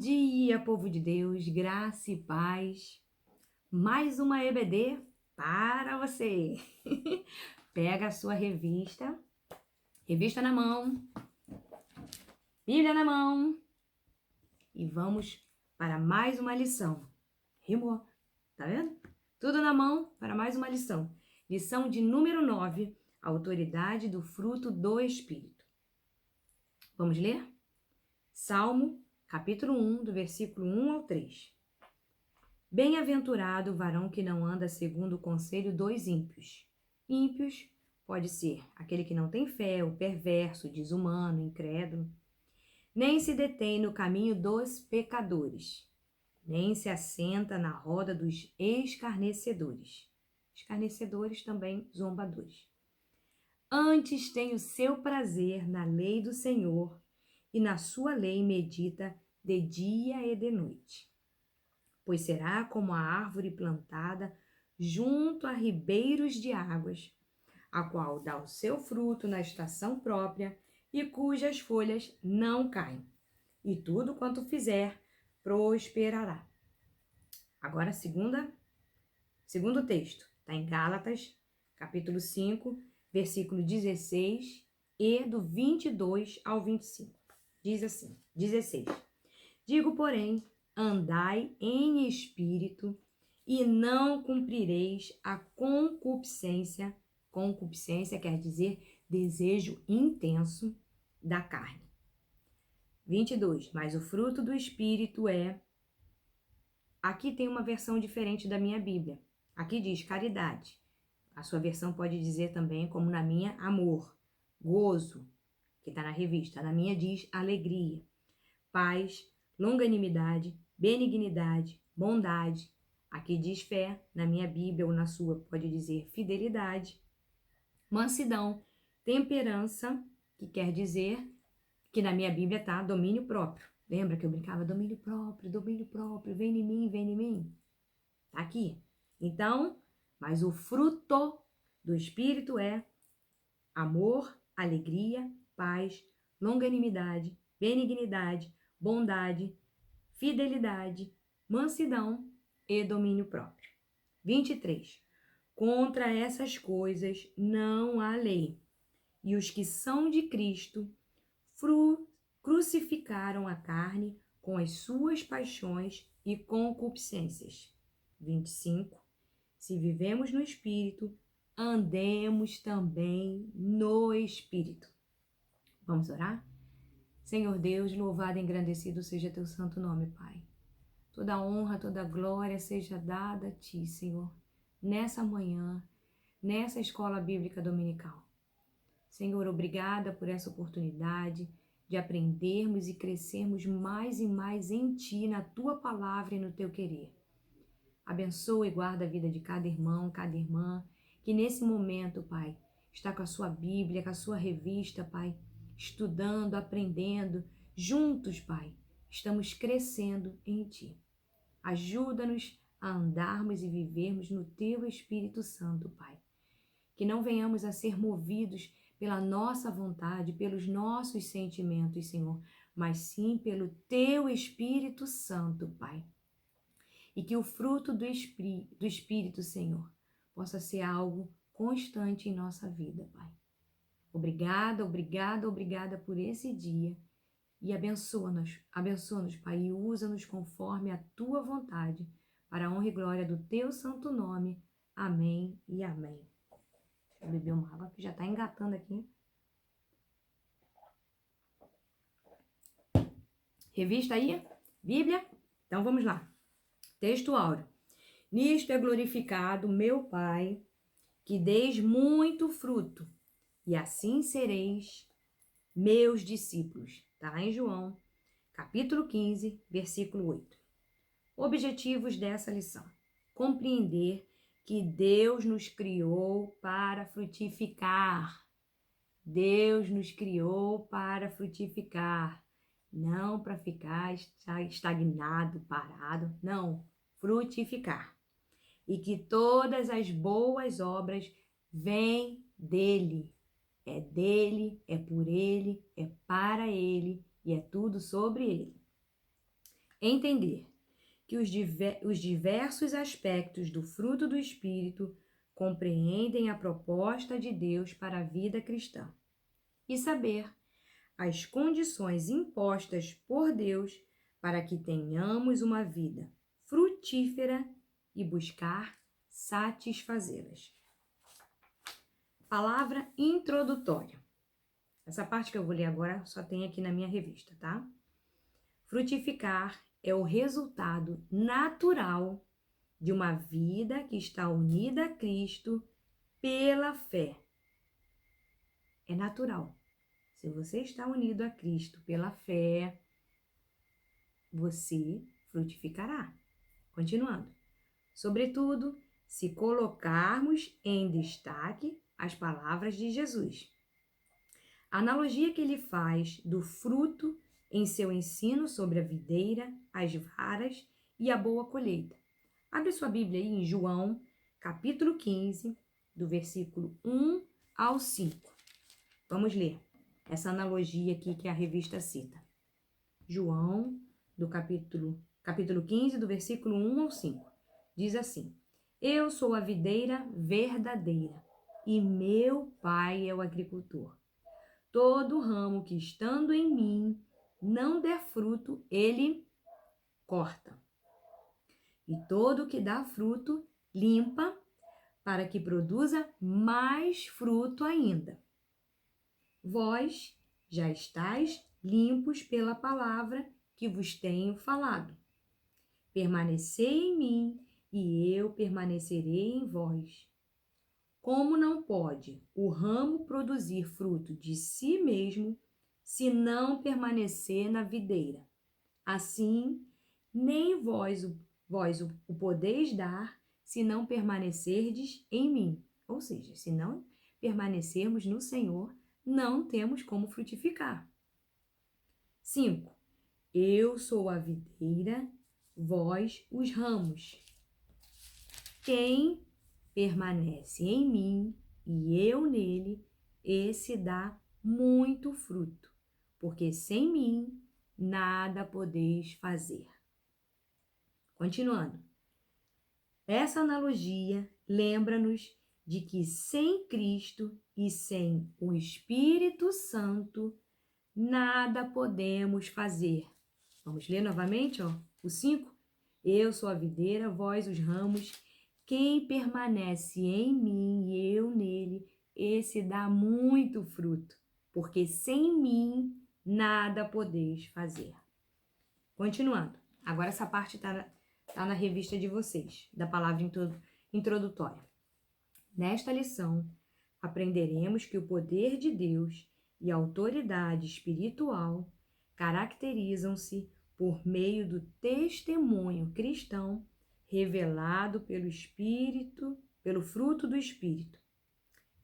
dia, povo de Deus, graça e paz. Mais uma EBD para você. Pega a sua revista na mão, Bíblia na mão e vamos para mais uma lição. Rimou, tá vendo? Tudo na mão para mais uma lição. Lição de número 9, autoridade do fruto do Espírito. Vamos ler? Salmo, capítulo 1, do versículo 1 ao 3. Bem-aventurado o varão que não anda segundo o conselho dos ímpios. Ímpios pode ser aquele que não tem fé, o perverso, o desumano, o incrédulo. Nem se detém no caminho dos pecadores, nem se assenta na roda dos escarnecedores. Escarnecedores também zombadores. Antes tem o seu prazer na lei do Senhor, e na sua lei medita de dia e de noite. Pois será como a árvore plantada junto a ribeiros de águas, a qual dá o seu fruto na estação própria e cujas folhas não caem, e tudo quanto fizer prosperará. Agora, segundo texto, está em Gálatas, capítulo 5, versículo 16 e do 22 ao 25. Diz assim, 16. Digo, porém, andai em espírito e não cumprireis a concupiscência. Concupiscência quer dizer desejo intenso da carne. 22. Mas o fruto do Espírito é... Aqui tem uma versão diferente da minha Bíblia. Aqui diz caridade. A sua versão pode dizer também, como na minha, amor, gozo, que está na revista. Na minha diz alegria, paz, longanimidade, benignidade, bondade. Aqui diz fé, na minha Bíblia ou na sua pode dizer fidelidade, mansidão, temperança, que quer dizer que na minha Bíblia está domínio próprio. Lembra que eu brincava domínio próprio, vem em mim, vem em mim? Tá aqui. Então, mas o fruto do Espírito é amor, alegria, paz, longanimidade, benignidade, bondade, fidelidade, mansidão e domínio próprio. 23. Contra essas coisas não há lei. E os que são de Cristo crucificaram a carne com as suas paixões e concupiscências. 25. Se vivemos no Espírito, andemos também no Espírito. Vamos orar? Senhor Deus, louvado e engrandecido seja teu santo nome, Pai. Toda honra, toda glória seja dada a ti, Senhor, nessa manhã, nessa escola bíblica dominical. Senhor, obrigada por essa oportunidade de aprendermos e crescermos mais e mais em ti, na tua palavra e no teu querer. Abençoa e guarda a vida de cada irmão, cada irmã, que nesse momento, Pai, está com a sua Bíblia, com a sua revista, Pai, estudando, aprendendo, juntos, Pai, estamos crescendo em Ti. Ajuda-nos a andarmos e vivermos no Teu Espírito Santo, Pai. Que não venhamos a ser movidos pela nossa vontade, pelos nossos sentimentos, Senhor, mas sim pelo Teu Espírito Santo, Pai. E que o fruto do Espírito, Senhor, possa ser algo constante em nossa vida, Pai. Obrigada, obrigada, obrigada por esse dia. E abençoa-nos, Pai, e usa-nos conforme a Tua vontade, para a honra e glória do Teu santo nome. Amém e amém. Deixa eu beber uma água, que já está engatando aqui. Revista aí? Bíblia? Então vamos lá. Texto áureo. Nisto é glorificado meu Pai, que deis muito fruto, e assim sereis meus discípulos. Está lá em João, capítulo 15, versículo 8. Objetivos dessa lição. Compreender que Deus nos criou para frutificar. Deus nos criou para frutificar. Não para ficar estagnado, parado. Não, frutificar. E que todas as boas obras vêm dele. É dele, é por ele, é para ele e é tudo sobre ele. Entender que os diversos aspectos do fruto do Espírito compreendem a proposta de Deus para a vida cristã. E saber as condições impostas por Deus para que tenhamos uma vida frutífera e buscar satisfazê-las. Palavra introdutória. Essa parte que eu vou ler agora só tem aqui na minha revista, tá? Frutificar é o resultado natural de uma vida que está unida a Cristo pela fé. É natural. Se você está unido a Cristo pela fé, você frutificará. Continuando. Sobretudo, se colocarmos em destaque as palavras de Jesus. A analogia que ele faz do fruto em seu ensino sobre a videira, as varas e a boa colheita. Abre sua Bíblia aí em João, capítulo 15, do versículo 1 ao 5. Vamos ler essa analogia aqui que a revista cita. João, do capítulo 15, do versículo 1 ao 5. Diz assim: Eu sou a videira verdadeira e meu Pai é o agricultor. Todo ramo que estando em mim não der fruto, ele corta. E todo que dá fruto, limpa, para que produza mais fruto ainda. Vós já estáis limpos pela palavra que vos tenho falado. Permanecei em mim e eu permanecerei em vós. Como não pode o ramo produzir fruto de si mesmo, se não permanecer na videira? Assim, nem vós o podeis dar, se não permanecerdes em mim. Ou seja, se não permanecermos no Senhor, não temos como frutificar. 5. Eu sou a videira, vós os ramos. Quem permanece em mim e eu nele, esse dá muito fruto, porque sem mim nada podeis fazer. Continuando. Essa analogia lembra-nos de que sem Cristo e sem o Espírito Santo, nada podemos fazer. Vamos ler novamente, ó, o 5. Eu sou a videira, vós os ramos. Quem permanece em mim e eu nele, esse dá muito fruto, porque sem mim nada podeis fazer. Continuando. Agora essa parte tá na revista de vocês, da palavra introdutória. Nesta lição, aprenderemos que o poder de Deus e a autoridade espiritual caracterizam-se por meio do testemunho cristão revelado pelo Espírito, pelo fruto do Espírito.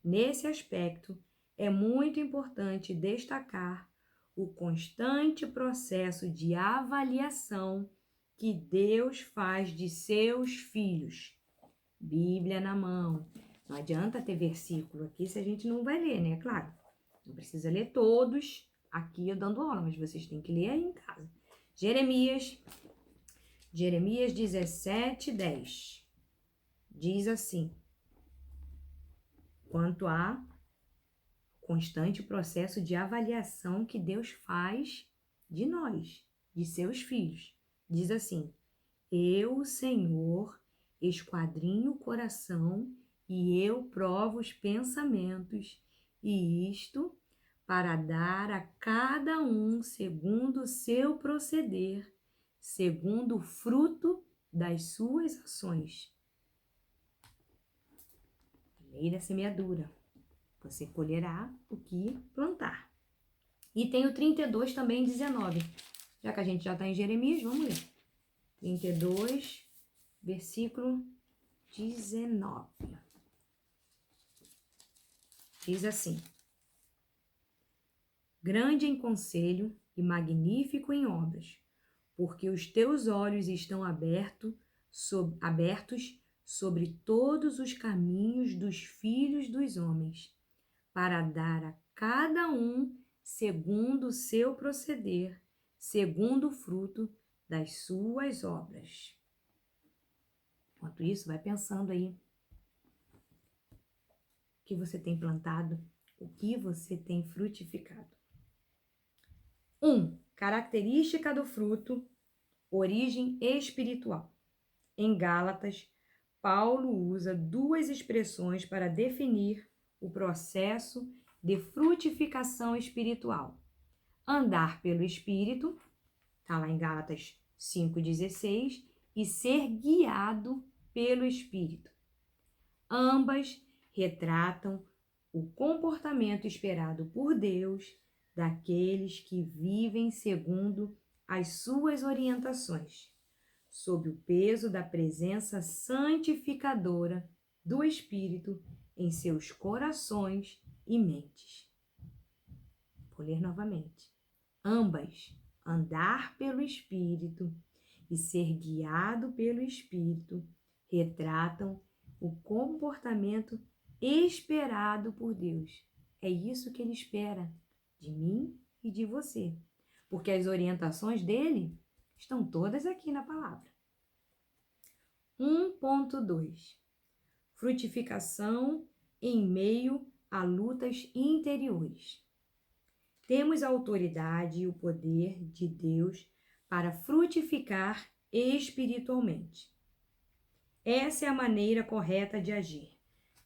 Nesse aspecto, é muito importante destacar o constante processo de avaliação que Deus faz de seus filhos. Bíblia na mão. Não adianta ter versículo aqui se a gente não vai ler, né? Claro, não precisa ler todos aqui eu dando aula, mas vocês têm que ler aí em casa. Jeremias 17:10 diz assim: quanto a constante processo de avaliação que Deus faz de nós, de seus filhos. Diz assim: eu, Senhor, esquadrinho o coração e eu provo os pensamentos, e isto para dar a cada um segundo o seu proceder, segundo o fruto das suas ações. Lei da semeadura. Você colherá o que plantar. E tem o 32 também, 19. Já que a gente já está em Jeremias, vamos ler. 32, versículo 19. Diz assim: grande em conselho e magnífico em obras, porque os teus olhos estão abertos sobre todos os caminhos dos filhos dos homens, para dar a cada um segundo o seu proceder, segundo o fruto das suas obras. Enquanto isso, vai pensando aí o que você tem plantado, o que você tem frutificado. 1. Característica do fruto, origem espiritual. Em Gálatas, Paulo usa duas expressões para definir o processo de frutificação espiritual. Andar pelo Espírito, está lá em Gálatas 5,16, e ser guiado pelo Espírito. Ambas retratam o comportamento esperado por Deus daqueles que vivem segundo as suas orientações, sob o peso da presença santificadora do Espírito em seus corações e mentes. Vou ler novamente. Ambas, andar pelo Espírito e ser guiado pelo Espírito, retratam o comportamento esperado por Deus. É isso que Ele espera de mim e de você, porque as orientações dele estão todas aqui na palavra. 1.2 Frutificação em meio a lutas interiores. Temos a autoridade e o poder de Deus para frutificar espiritualmente. Essa é a maneira correta de agir.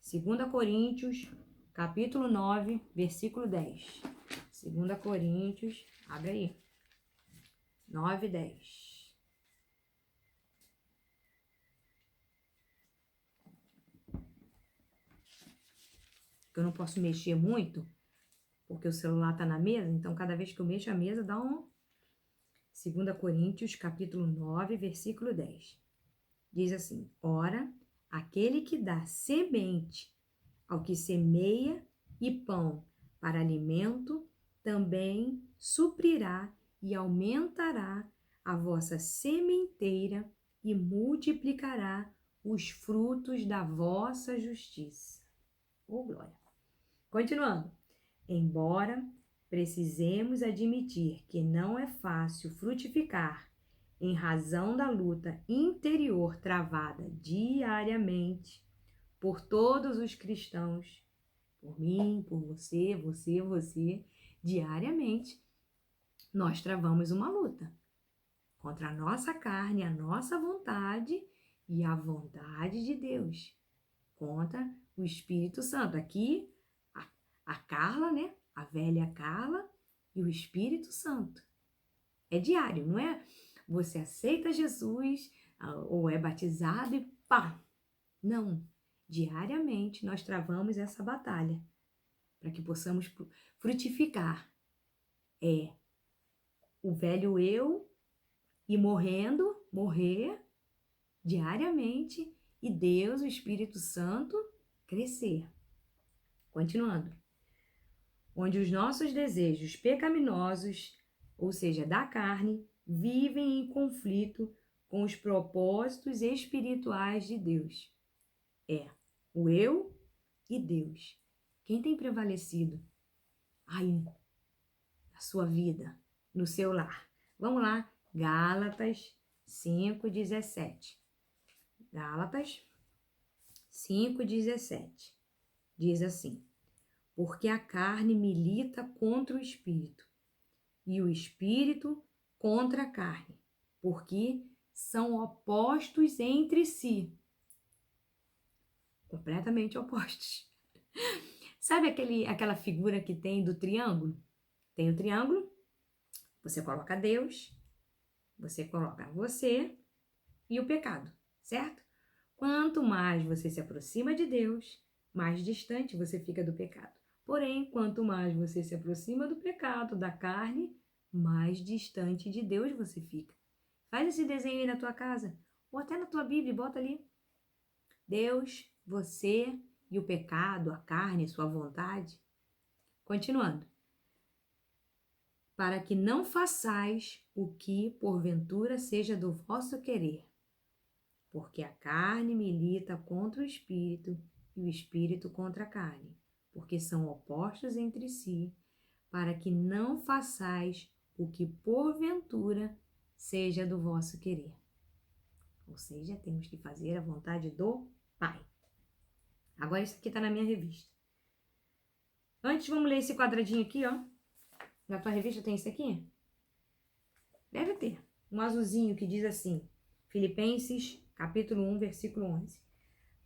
2 Coríntios, capítulo 9, versículo 10. 2 Coríntios, abre aí. 9, 10. Eu não posso mexer muito, porque o celular está na mesa, então cada vez que eu mexo a mesa dá um... 2 Coríntios, capítulo 9, versículo 10. Diz assim: Ora, aquele que dá semente ao que semeia e pão para alimento, também suprirá e aumentará a vossa sementeira e multiplicará os frutos da vossa justiça. Oh, glória! Continuando. Embora precisemos admitir que não é fácil frutificar em razão da luta interior travada diariamente por todos os cristãos, por mim, por você, diariamente, nós travamos uma luta contra a nossa carne, a nossa vontade e a vontade de Deus, contra o Espírito Santo. Aqui, a Carla, né? A velha Carla e o Espírito Santo. É diário, não é? Você aceita Jesus ou é batizado e pá! Não. Diariamente nós travamos essa batalha para que possamos frutificar. É o velho eu e morrer diariamente e Deus, o Espírito Santo, crescer. Continuando. Onde os nossos desejos pecaminosos, ou seja, da carne, vivem em conflito com os propósitos espirituais de Deus. É o eu e Deus. Quem tem prevalecido aí na sua vida, no seu lar? Vamos lá, Gálatas 5:17. Gálatas 5:17. Diz assim: porque a carne milita contra o espírito, e o espírito contra a carne, porque são opostos entre si. Completamente opostos. Sabe aquela figura que tem do triângulo? Tem o triângulo, você coloca Deus, você coloca você e o pecado, certo? Quanto mais você se aproxima de Deus, mais distante você fica do pecado. Porém, quanto mais você se aproxima do pecado, da carne, mais distante de Deus você fica. Faz esse desenho aí na tua casa, ou até na tua Bíblia, bota ali. Deus, você e o pecado, a carne, sua vontade. Continuando. Para que não façais o que, porventura, seja do vosso querer. Porque a carne milita contra o espírito e o espírito contra a carne, porque são opostos entre si, para que não façais o que porventura seja do vosso querer. Ou seja, temos que fazer a vontade do Pai. Agora isso aqui está na minha revista. Antes, vamos ler esse quadradinho aqui, ó. Na tua revista tem isso aqui? Deve ter. Um azulzinho que diz assim, Filipenses, capítulo 1, versículo 11.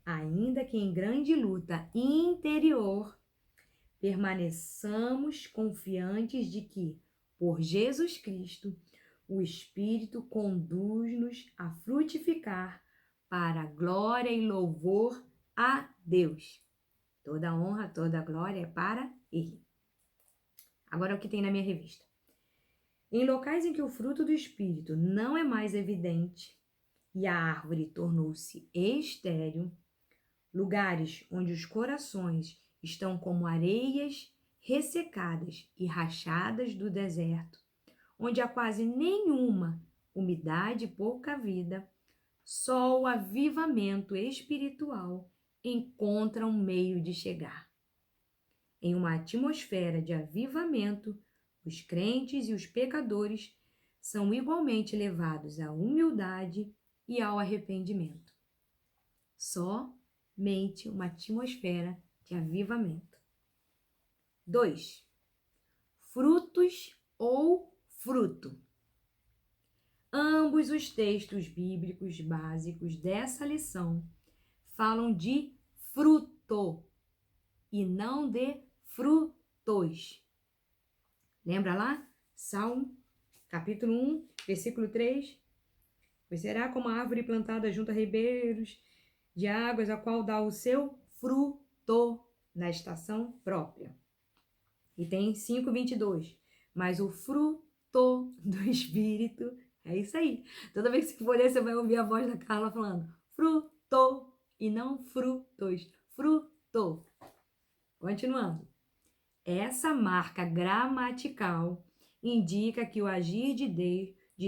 Ainda que em grande luta interior, permaneçamos confiantes de que, por Jesus Cristo, o Espírito conduz-nos a frutificar para a glória e louvor a Deus. Toda honra, toda glória é para Ele. Agora o que tem na minha revista. Em locais em que o fruto do Espírito não é mais evidente e a árvore tornou-se estéril, lugares onde os corações estão como areias ressecadas e rachadas do deserto, onde há quase nenhuma umidade e pouca vida, só o avivamento espiritual encontra um meio de chegar. Em uma atmosfera de avivamento, os crentes e os pecadores são igualmente levados à humildade e ao arrependimento. Somente uma atmosfera de avivamento. 2. Frutos ou fruto. Ambos os textos bíblicos básicos dessa lição falam de fruto e não de frutos. Lembra lá? Salmo, capítulo 1, versículo 3. Pois será como a árvore plantada junto a ribeiros de águas, a qual dá o seu fruto na estação própria. E tem 5:22. Mas o fruto do Espírito, é isso aí. Toda vez que você for ler, você vai ouvir a voz da Carla falando fruto e não frutos. Fruto. Continuando. Essa marca gramatical indica que o agir de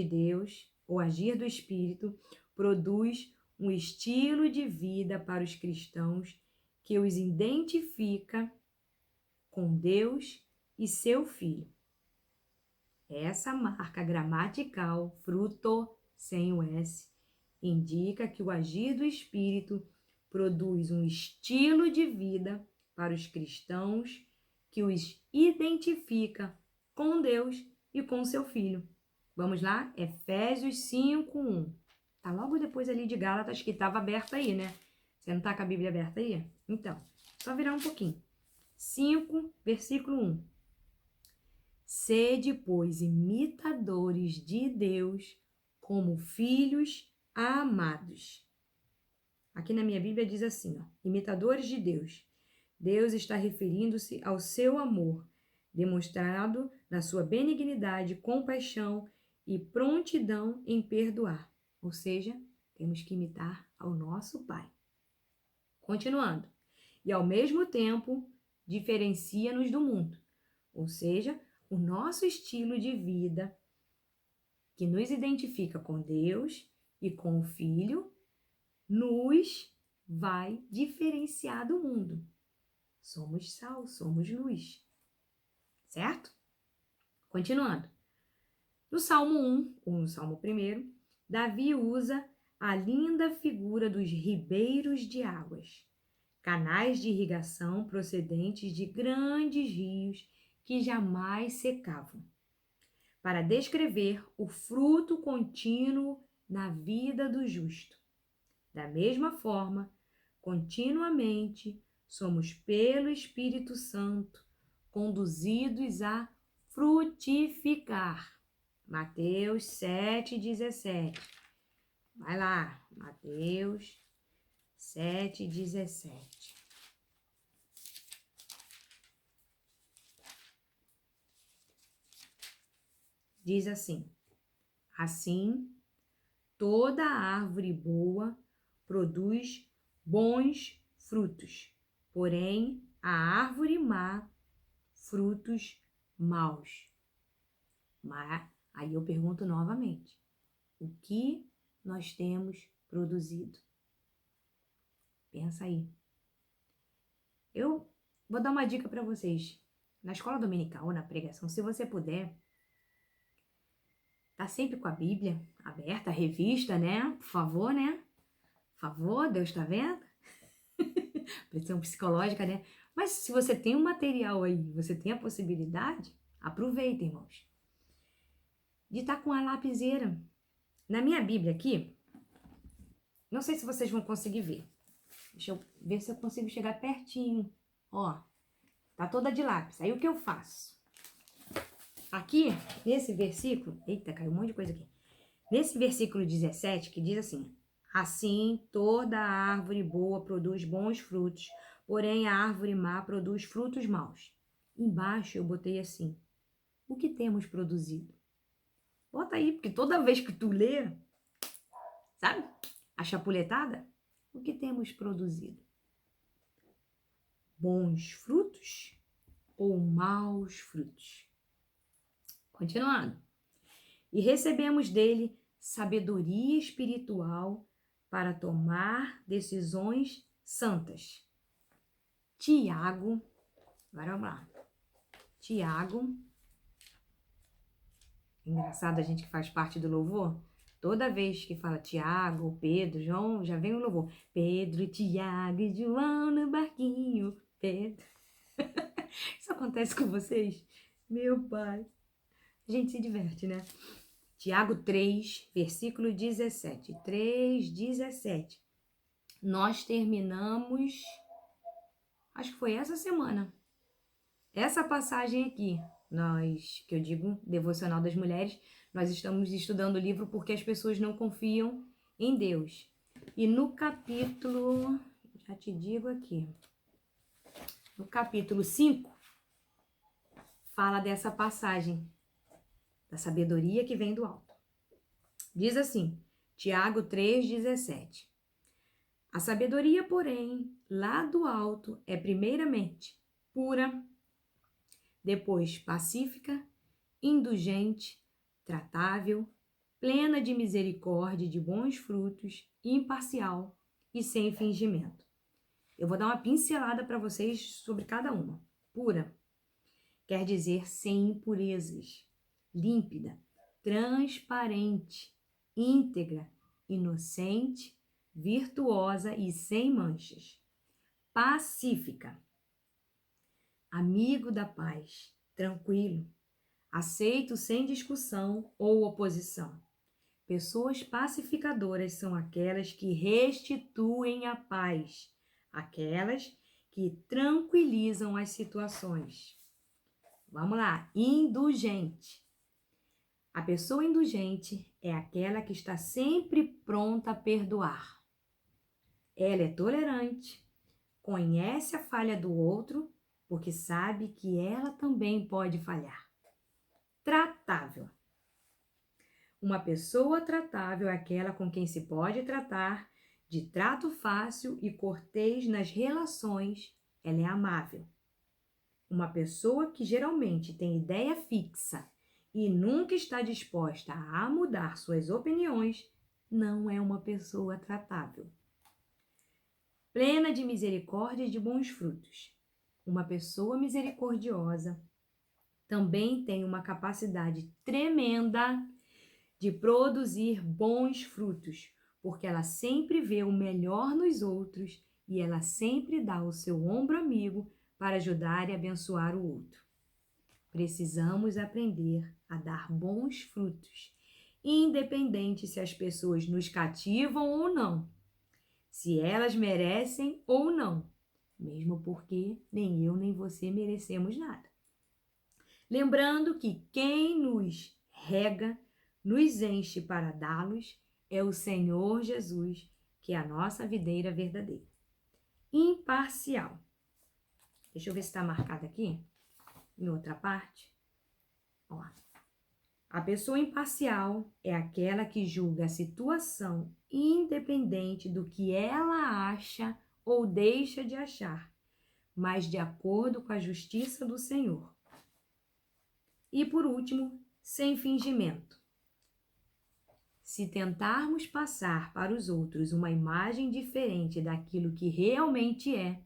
Deus, o agir do Espírito, produz um estilo de vida para os cristãos que os identifica com Deus e seu Filho. Essa marca gramatical, fruto, sem o S, indica que o agir do Espírito produz um estilo de vida para os cristãos que os identifica com Deus e com seu Filho. Vamos lá? Efésios 5:1. Tá logo depois ali de Gálatas, que estava aberta aí, né? Você não tá com a Bíblia aberta aí? Então, só virar um pouquinho. 5, versículo 1. Sede, pois, imitadores de Deus como filhos amados. Aqui na minha Bíblia diz assim, ó, imitadores de Deus. Deus está referindo-se ao seu amor, demonstrado na sua benignidade, compaixão e prontidão em perdoar. Ou seja, temos que imitar ao nosso Pai. Continuando. E ao mesmo tempo, diferencia-nos do mundo. Ou seja, o nosso estilo de vida que nos identifica com Deus e com o Filho, nos vai diferenciar do mundo. Somos sal, somos luz. Certo? Continuando. No Salmo 1, ou no Salmo 1, Davi usa a linda figura dos ribeiros de águas, canais de irrigação procedentes de grandes rios que jamais secavam, para descrever o fruto contínuo na vida do justo. Da mesma forma, continuamente somos pelo Espírito Santo conduzidos a frutificar. Mateus 7:17. Vai lá, Mateus 7:17. Diz assim: assim, toda árvore boa produz bons frutos, porém a árvore má, frutos maus. Mas aí eu pergunto novamente, o que nós temos produzido? Pensa aí. Eu vou dar uma dica para vocês. Na escola dominical, na pregação, se você puder, Tá sempre com a Bíblia aberta, a revista, né? Por favor, né? Por favor, Deus tá vendo? Pressão psicológica, né? Mas se você tem um material aí, você tem a possibilidade, aproveita, irmãos. De estar com a lapiseira. Na minha Bíblia aqui, não sei se vocês vão conseguir ver. Deixa eu ver se eu consigo chegar pertinho. Ó, tá toda de lápis. Aí o que eu faço? Aqui, nesse versículo... Eita, caiu um monte de coisa aqui. Nesse versículo 17, que diz assim: assim, toda árvore boa produz bons frutos, porém a árvore má produz frutos maus. Embaixo eu botei assim: o que temos produzido? Bota aí, porque toda vez que tu lê, sabe? A chapuletada, o que temos produzido? Bons frutos ou maus frutos? Continuando. E recebemos dele sabedoria espiritual para tomar decisões santas. Tiago, agora vamos lá. Tiago, engraçado a gente que faz parte do louvor, toda vez que fala Tiago, Pedro, João, já vem o louvor. Pedro, Tiago e João no barquinho, Pedro. Isso acontece com vocês? Meu pai. A gente se diverte, né? Tiago 3, versículo 17. 3, 17. Nós terminamos, acho que foi essa semana, essa passagem aqui, que eu digo, Devocional das Mulheres, nós estamos estudando o livro porque as pessoas não confiam em Deus. E no capítulo, já te digo aqui, no capítulo 5, fala dessa passagem, da sabedoria que vem do alto. Diz assim, Tiago 3,17. A sabedoria, porém, lá do alto é primeiramente pura, depois pacífica, indulgente, tratável, plena de misericórdia e de bons frutos, imparcial e sem fingimento. Eu vou dar uma pincelada para vocês sobre cada uma. Pura quer dizer sem impurezas, límpida, transparente, íntegra, inocente, virtuosa e sem manchas. Pacífica, amigo da paz, tranquilo, aceito sem discussão ou oposição. Pessoas pacificadoras são aquelas que restituem a paz, aquelas que tranquilizam as situações. Vamos lá, indulgente. A pessoa indulgente é aquela que está sempre pronta a perdoar. Ela é tolerante, conhece a falha do outro, porque sabe que ela também pode falhar. Tratável. Uma pessoa tratável é aquela com quem se pode tratar, de trato fácil e cortês nas relações, ela é amável. Uma pessoa que geralmente tem ideia fixa e nunca está disposta a mudar suas opiniões, não é uma pessoa tratável. Plena de misericórdia e de bons frutos. Uma pessoa misericordiosa também tem uma capacidade tremenda de produzir bons frutos, porque ela sempre vê o melhor nos outros e ela sempre dá o seu ombro amigo para ajudar e abençoar o outro. Precisamos aprender a dar bons frutos, independente se as pessoas nos cativam ou não, se elas merecem ou não, mesmo porque nem eu nem você merecemos nada. Lembrando que quem nos rega, nos enche para dá-los, é o Senhor Jesus, que é a nossa videira verdadeira. Imparcial. Deixa eu ver se está marcado aqui, em outra parte. Ó. A pessoa imparcial é aquela que julga a situação independente do que ela acha ou deixa de achar, mas de acordo com a justiça do Senhor. E por último, sem fingimento. Se tentarmos passar para os outros uma imagem diferente daquilo que realmente é,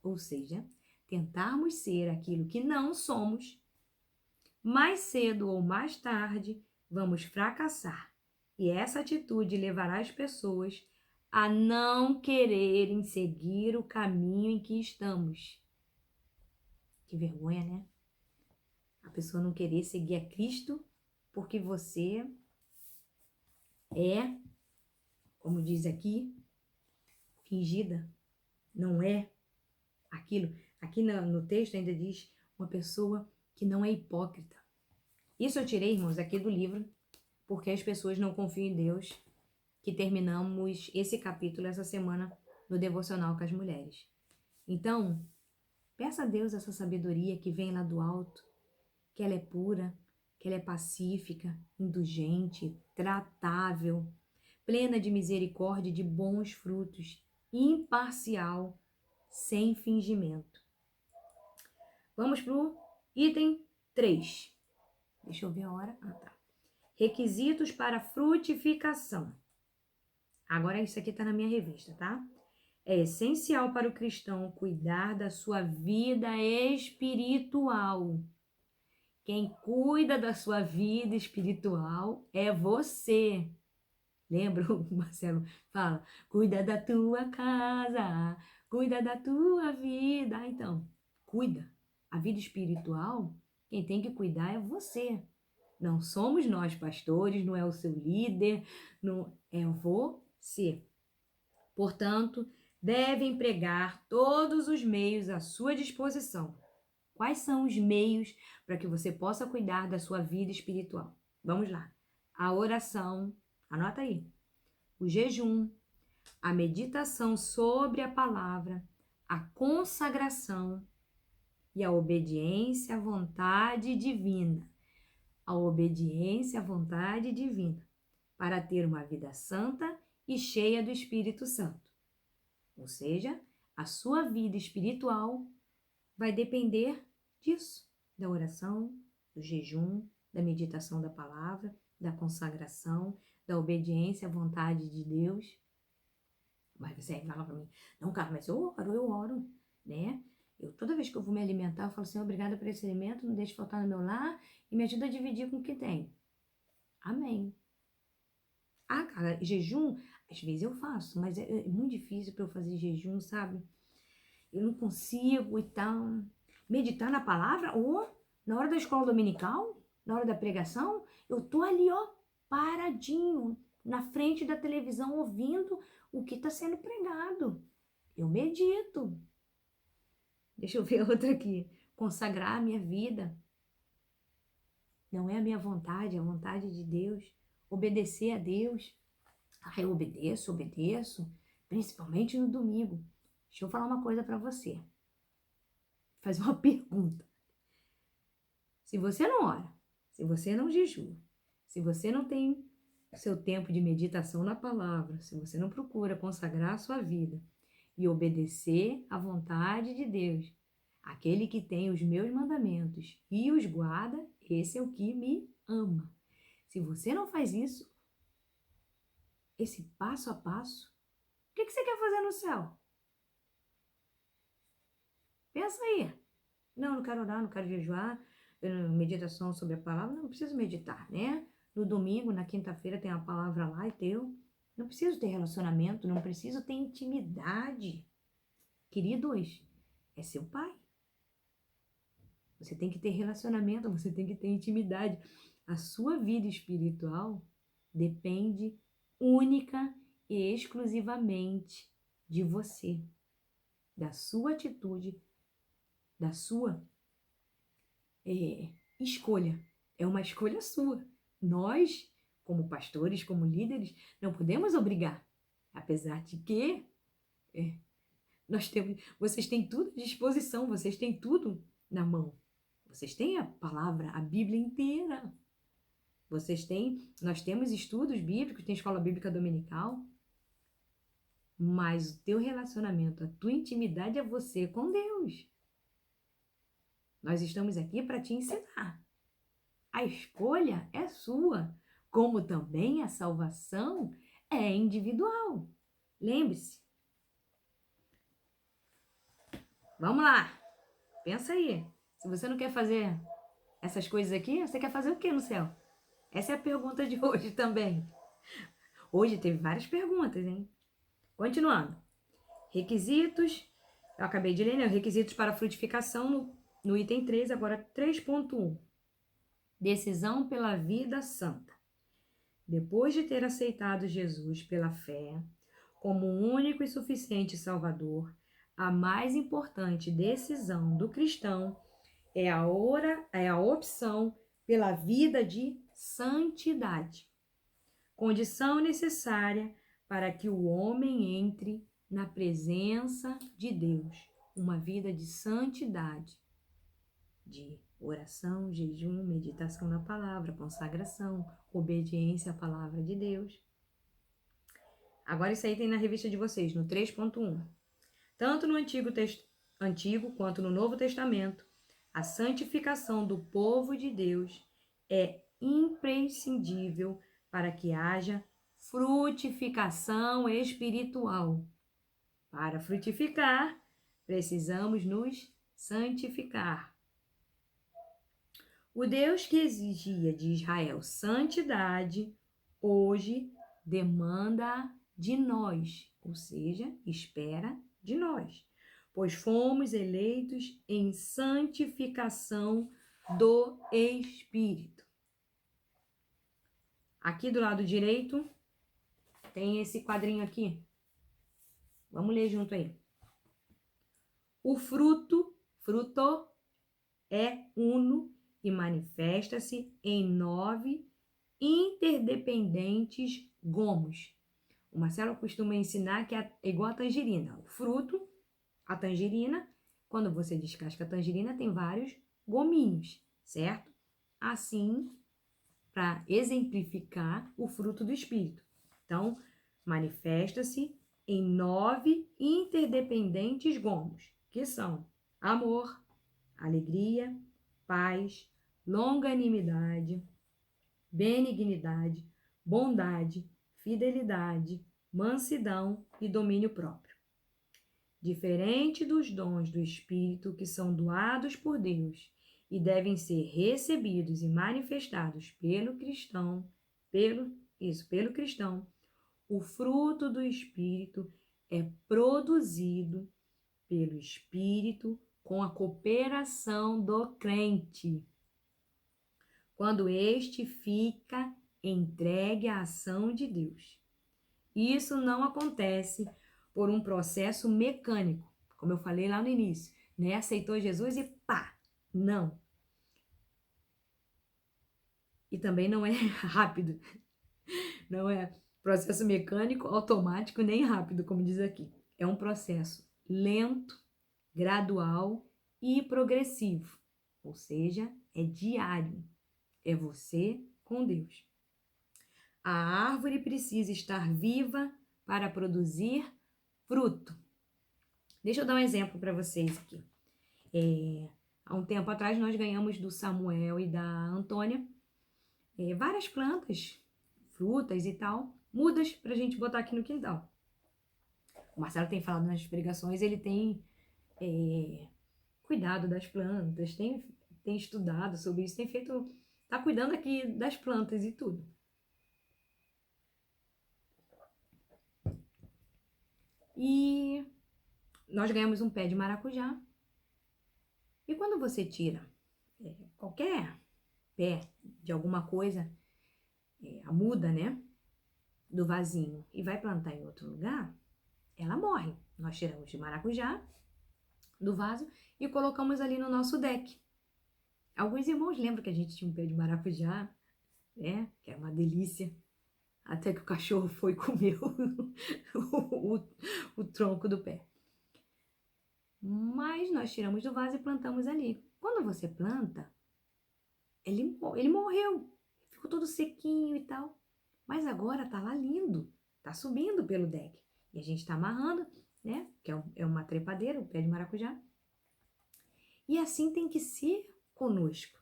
ou seja, tentarmos ser aquilo que não somos, mais cedo ou mais tarde vamos fracassar. E essa atitude levará as pessoas a não quererem seguir o caminho em que estamos. Que vergonha, né? A pessoa não querer seguir a Cristo porque você é, como diz aqui, fingida. Não é aquilo. Aqui no texto ainda diz uma pessoa que não é hipócrita. Isso eu tirei, irmãos, aqui do livro, porque as pessoas não confiam em Deus, que terminamos esse capítulo essa semana no devocional com as mulheres. Então, peça a Deus essa sabedoria que vem lá do alto, que ela é pura, que ela é pacífica, indulgente, tratável, plena de misericórdia e de bons frutos, imparcial, sem fingimento. Vamos para o item 3. Deixa eu ver a hora. Tá. Requisitos para frutificação. Agora isso aqui está na minha revista, tá? É essencial para o cristão cuidar da sua vida espiritual. Quem cuida da sua vida espiritual é você. Lembra? O Marcelo fala, cuida da tua casa, cuida da tua vida. Então, cuida. A vida espiritual, quem tem que cuidar é você. Não somos nós, pastores, não é o seu líder, não é você. Portanto, deve empregar todos os meios à sua disposição. Quais são os meios para que você possa cuidar da sua vida espiritual? Vamos lá. A oração, anota aí. O jejum, a meditação sobre a palavra, a consagração e a obediência à vontade divina. A obediência à vontade divina, para ter uma vida santa e cheia do Espírito Santo. Ou seja, a sua vida espiritual vai depender disso, da oração, do jejum, da meditação da palavra, da consagração, da obediência à vontade de Deus. Mas você fala para mim, não, cara, mas eu oro, né? Toda vez que eu vou me alimentar, eu falo assim, obrigada por esse alimento, não deixe faltar no meu lar e me ajuda a dividir com o que tem. Amém. Ah, cara, jejum, às vezes eu faço, mas é muito difícil para eu fazer jejum, sabe? Eu não consigo e tal. Meditar na palavra, ou na hora da escola dominical, na hora da pregação, eu tô ali, ó, paradinho, na frente da televisão, ouvindo o que está sendo pregado. Eu medito. Deixa eu ver outra aqui. Consagrar a minha vida. Não é a minha vontade, é a vontade de Deus. Obedecer a Deus. Ah, eu obedeço. Principalmente no domingo. Deixa eu falar uma coisa para você. Fazer uma pergunta. Se você não ora, se você não jejua, se você não tem seu tempo de meditação na palavra, se você não procura consagrar a sua vida e obedecer à vontade de Deus, aquele que tem os meus mandamentos e os guarda, esse é o que me ama. Se você não faz isso, esse passo a passo, o que você quer fazer no céu? Pensa aí. Não quero orar, não quero jejuar, meditação sobre a palavra, não preciso meditar, né? No domingo, na quinta-feira tem a palavra lá e teu. Não preciso ter relacionamento, não preciso ter intimidade. Queridos, é seu pai. Você tem que ter relacionamento, você tem que ter intimidade. A sua vida espiritual depende única e exclusivamente de você, da sua atitude, da sua escolha. É uma escolha sua. Nós, como pastores, como líderes, não podemos obrigar. Apesar de que vocês têm tudo à disposição, vocês têm tudo na mão. Vocês têm a palavra, a Bíblia inteira. Nós temos estudos bíblicos, tem escola bíblica dominical, mas o teu relacionamento, a tua intimidade é você com Deus. Nós estamos aqui para te ensinar. A escolha é sua, como também a salvação é individual. Lembre-se. Vamos lá. Pensa aí. Se você não quer fazer essas coisas aqui, você quer fazer o que no céu? Essa é a pergunta de hoje também. Hoje teve várias perguntas, hein? Continuando. Requisitos, eu acabei de ler, né? Requisitos para frutificação no item 3, agora 3.1. Decisão pela vida santa. Depois de ter aceitado Jesus pela fé, como o único e suficiente Salvador, a mais importante decisão do cristão é a opção pela vida de santidade, condição necessária para que o homem entre na presença de Deus, uma vida de santidade, de oração, jejum, meditação na palavra, consagração, obediência à palavra de Deus. Agora isso aí tem na revista de vocês, no 3.1. Tanto no Antigo quanto no Novo Testamento, a santificação do povo de Deus é imprescindível para que haja frutificação espiritual. Para frutificar, precisamos nos santificar. O Deus que exigia de Israel santidade, hoje demanda de nós, ou seja, espera de nós, pois fomos eleitos em santificação do Espírito. Aqui do lado direito tem esse quadrinho aqui. Vamos ler junto aí. O fruto é uno e manifesta-se em 9 interdependentes gomos. O Marcelo costuma ensinar que é igual a tangerina. O fruto, a tangerina, quando você descasca a tangerina, tem vários gominhos, certo? Assim, para exemplificar o fruto do Espírito. Então, manifesta-se em 9 interdependentes gomos, que são amor, alegria, paz, longanimidade, benignidade, bondade, fidelidade, mansidão e domínio próprio. Diferente dos dons do Espírito que são doados por Deus e devem ser recebidos e manifestados pelo cristão, o fruto do Espírito é produzido pelo Espírito com a cooperação do crente, quando este fica entregue à ação de Deus. Isso não acontece por um processo mecânico, como eu falei lá no início, né? Aceitou Jesus e pá! Não. E também não é rápido. Não é processo mecânico, automático, nem rápido, como diz aqui. É um processo lento, gradual e progressivo. Ou seja, é diário. É você com Deus. A árvore precisa estar viva para produzir fruto. Deixa eu dar um exemplo para vocês aqui. Há um tempo atrás nós ganhamos do Samuel e da Antônia várias plantas, frutas e tal, mudas para a gente botar aqui no quintal. O Marcelo tem falado nas pregações, ele tem cuidado das plantas, tem estudado sobre isso, tá cuidando aqui das plantas e tudo. E nós ganhamos um pé de maracujá. E quando você tira qualquer pé de alguma coisa, a muda, né, do vasinho, e vai plantar em outro lugar, ela morre. Nós tiramos de maracujá do vaso e colocamos ali no nosso deck. Alguns irmãos lembram que a gente tinha um pé de maracujá, né, que era uma delícia, até que o cachorro foi e comeu o tronco do pé. Mas nós tiramos do vaso e plantamos ali. Quando você planta, ele morreu, ficou todo sequinho e tal. Mas agora tá lá lindo, tá subindo pelo deck. E a gente tá amarrando, né? Que é uma trepadeira, o pé de maracujá. E assim tem que ser conosco.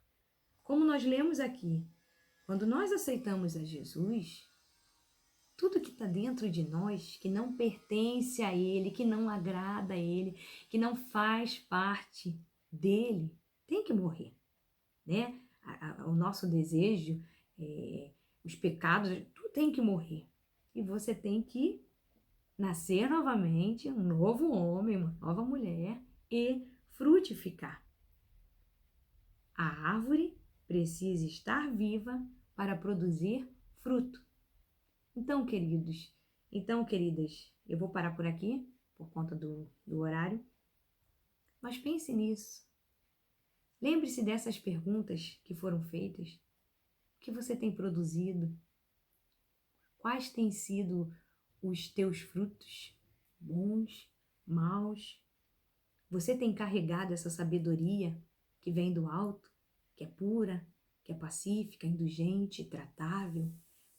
Como nós lemos aqui, quando nós aceitamos a Jesus, tudo que está dentro de nós, que não pertence a Ele, que não agrada a Ele, que não faz parte dele, tem que morrer, né? O nosso desejo os pecados, tudo tem que morrer. E você tem que nascer novamente, um novo homem, uma nova mulher e frutificar. A árvore precisa estar viva para produzir fruto. Então, queridos, queridas, eu vou parar por aqui, por conta do horário, mas pense nisso. Lembre-se dessas perguntas que foram feitas. O que você tem produzido? Quais têm sido os teus frutos? Bons? Maus? Você tem carregado essa sabedoria que vem do alto, que é pura, que é pacífica, indulgente, tratável,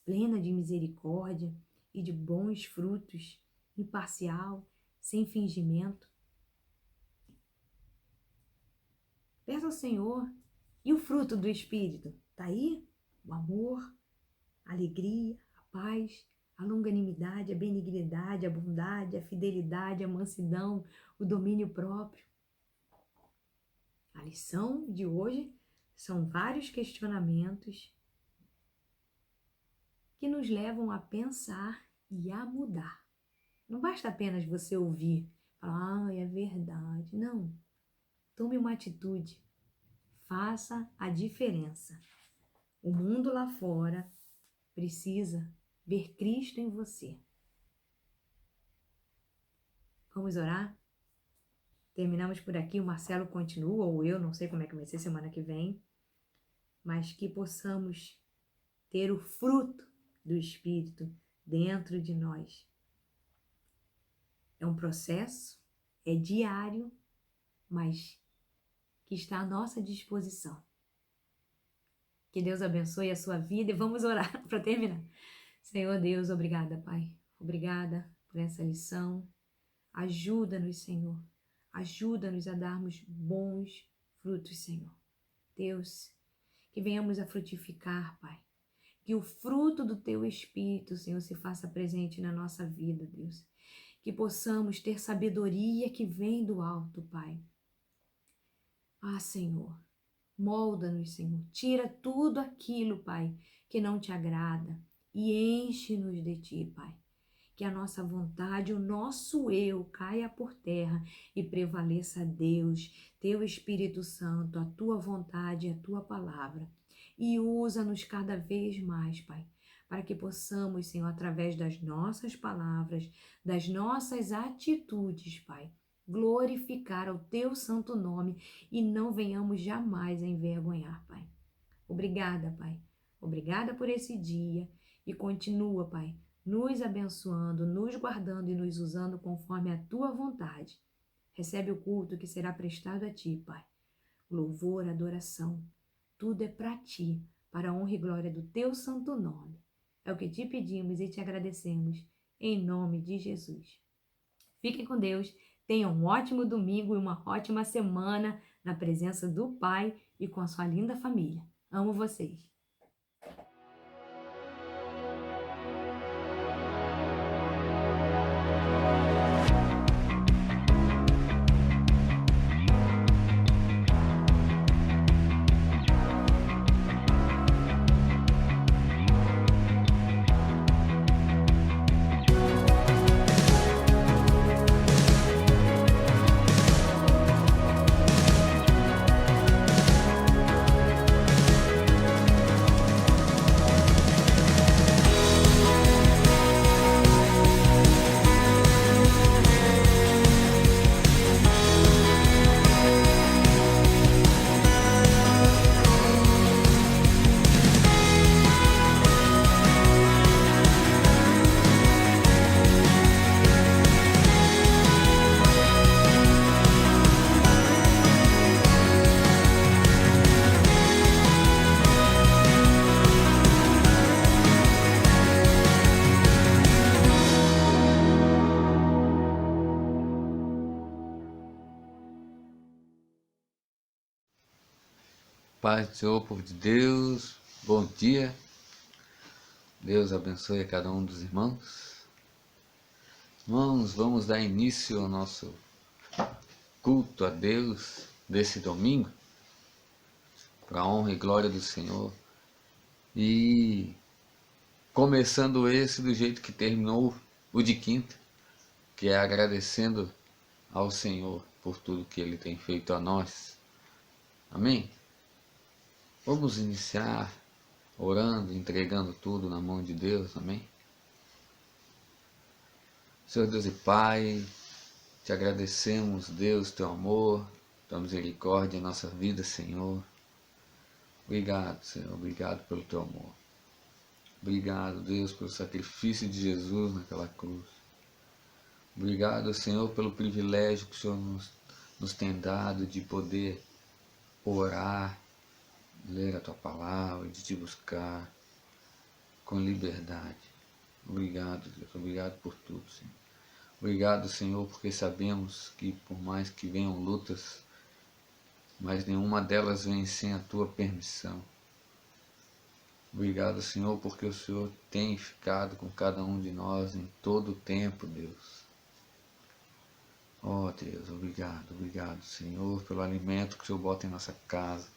plena de misericórdia e de bons frutos, imparcial, sem fingimento? Peça ao Senhor. E o fruto do Espírito? Está aí? O amor, a alegria, a paz, a longanimidade, a benignidade, a bondade, a fidelidade, a mansidão, o domínio próprio. A lição de hoje são vários questionamentos que nos levam a pensar e a mudar. Não basta apenas você ouvir, falar, é verdade. Não. Tome uma atitude. Faça a diferença. O mundo lá fora precisa ver Cristo em você. Vamos orar? Terminamos por aqui. O Marcelo continua, ou eu, não sei como é que vai ser semana que vem, mas que possamos ter o fruto do Espírito dentro de nós. É um processo, é diário, mas que está à nossa disposição. Que Deus abençoe a sua vida e vamos orar para terminar. Senhor Deus, obrigada, Pai. Obrigada por essa lição. Ajuda-nos, Senhor. Ajuda-nos a darmos bons frutos, Senhor. Deus, que venhamos a frutificar, Pai. Que o fruto do Teu Espírito, Senhor, se faça presente na nossa vida, Deus. Que possamos ter sabedoria que vem do alto, Pai. Ah, Senhor, molda-nos, Senhor. Tira tudo aquilo, Pai, que não te agrada e enche-nos de Ti, Pai. Que a nossa vontade, o nosso eu caia por terra e prevaleça Deus, Teu Espírito Santo, a Tua vontade e a Tua palavra. E usa-nos cada vez mais, Pai, para que possamos, Senhor, através das nossas palavras, das nossas atitudes, Pai, glorificar o Teu santo nome e não venhamos jamais a envergonhar, Pai. Obrigada, Pai. Obrigada por esse dia e continua, Pai, nos abençoando, nos guardando e nos usando conforme a Tua vontade. Recebe o culto que será prestado a Ti, Pai. Louvor, adoração, tudo é para Ti, para a honra e glória do Teu santo nome. É o que Te pedimos e Te agradecemos, em nome de Jesus. Fiquem com Deus, tenham um ótimo domingo e uma ótima semana na presença do Pai e com a sua linda família. Amo vocês. Paz do Senhor, povo de Deus, bom dia, Deus abençoe a cada um dos irmãos. Irmãos, vamos dar início ao nosso culto a Deus desse domingo, para a honra e glória do Senhor. E começando esse do jeito que terminou o de quinta, que é agradecendo ao Senhor por tudo que Ele tem feito a nós. Amém? Vamos iniciar orando, entregando tudo na mão de Deus, amém? Senhor Deus e Pai, te agradecemos, Deus, teu amor, tua misericórdia em nossa vida, Senhor. Obrigado, Senhor, obrigado pelo teu amor. Obrigado, Deus, pelo sacrifício de Jesus naquela cruz. Obrigado, Senhor, pelo privilégio que o Senhor nos tem dado de poder orar, ler a tua palavra, de te buscar com liberdade. Obrigado, Deus, obrigado por tudo, Senhor. Obrigado, Senhor, porque sabemos que por mais que venham lutas, mas nenhuma delas vem sem a tua permissão. Obrigado, Senhor, porque o Senhor tem ficado com cada um de nós em todo o tempo, Deus. Oh, Deus, obrigado, Senhor, pelo alimento que o Senhor bota em nossa casa,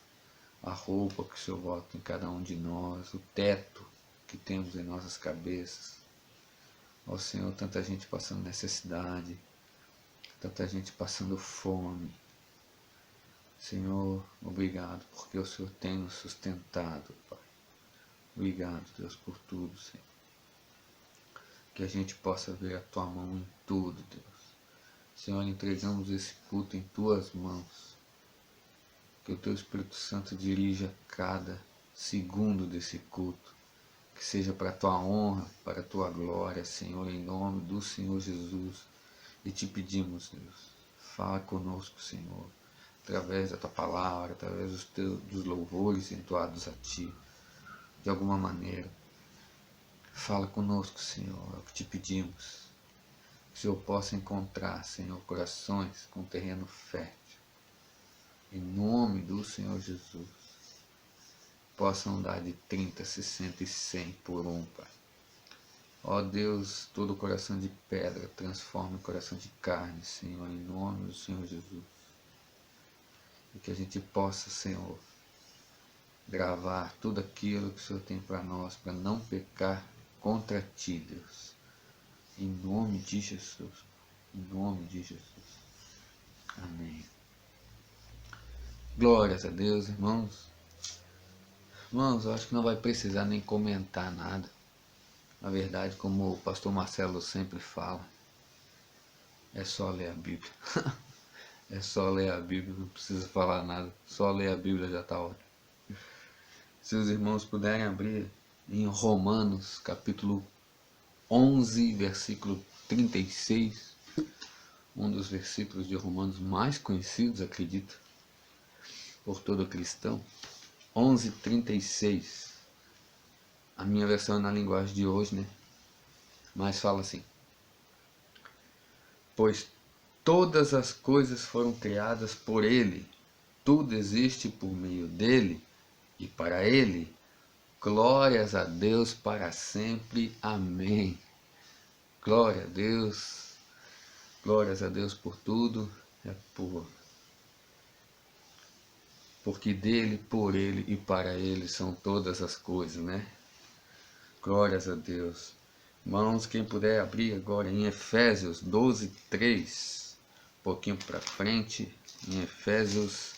a roupa que o Senhor bota em cada um de nós, o teto que temos em nossas cabeças. Oh, Senhor, tanta gente passando necessidade, tanta gente passando fome. Senhor, obrigado, porque o Senhor tem nos sustentado, Pai. Obrigado, Deus, por tudo, Senhor. Que a gente possa ver a Tua mão em tudo, Deus. Senhor, entregamos esse culto em Tuas mãos. Que o Teu Espírito Santo dirija cada segundo desse culto. Que seja para a Tua honra, para a Tua glória, Senhor, em nome do Senhor Jesus. E te pedimos, Deus, fala conosco, Senhor, através da Tua palavra, através dos louvores entoados a Ti, de alguma maneira. Fala conosco, Senhor, é o que te pedimos. Que o Senhor possa encontrar, Senhor, corações com terreno fértil. Em nome do Senhor Jesus. Possam dar de 30, 60 e 100 por um, Pai. Ó Deus, todo coração de pedra transforma em coração de carne, Senhor, em nome do Senhor Jesus. E que a gente possa, Senhor, gravar tudo aquilo que o Senhor tem para nós, para não pecar contra Ti, Deus. Em nome de Jesus. Em nome de Jesus. Amém. Glórias a Deus, irmãos. Irmãos, eu acho que não vai precisar nem comentar nada. Na verdade, como o pastor Marcelo sempre fala, é só ler a Bíblia. É só ler a Bíblia, não precisa falar nada. Só ler a Bíblia já está ótimo. Se os irmãos puderem abrir em Romanos, capítulo 11, versículo 36, um dos versículos de Romanos mais conhecidos, acredito, por todo cristão. 11:36. A minha versão é na linguagem de hoje, né? Mas fala assim: pois todas as coisas foram criadas por Ele, tudo existe por meio dele e para Ele. Glórias a Deus para sempre. Amém. Glória a Deus. Glórias a Deus por tudo. Porque dele, por Ele e para Ele são todas as coisas, né? Glórias a Deus. Irmãos, quem puder abrir agora em Efésios 12:3, um pouquinho para frente, em Efésios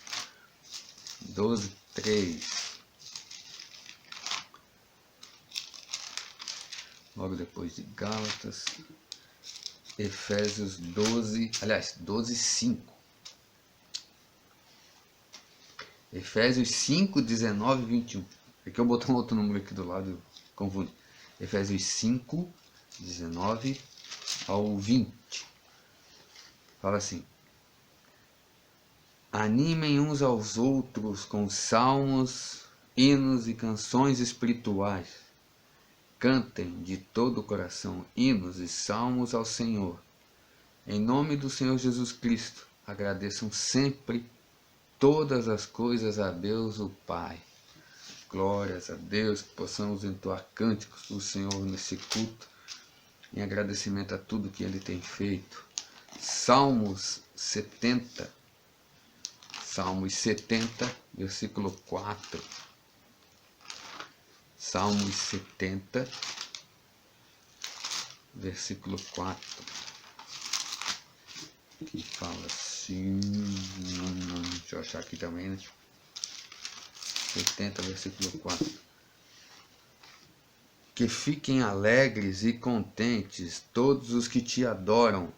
12:3, logo depois de Gálatas, Efésios 12:5. Efésios 5, 19 e 21. Aqui eu botei um outro número aqui do lado, eu confundi. Efésios 5, 19 ao 20. Fala assim: animem uns aos outros com salmos, hinos e canções espirituais. Cantem de todo o coração hinos e salmos ao Senhor. Em nome do Senhor Jesus Cristo, agradeçam sempre todas as coisas a Deus o Pai. Glórias a Deus, que possamos entoar cânticos do Senhor nesse culto, em agradecimento a tudo que Ele tem feito. Salmos 70, versículo 4. Salmos 70, versículo 4, que fala assim, deixa eu achar aqui também, né? 70, versículo 4. Que fiquem alegres e contentes todos os que te adoram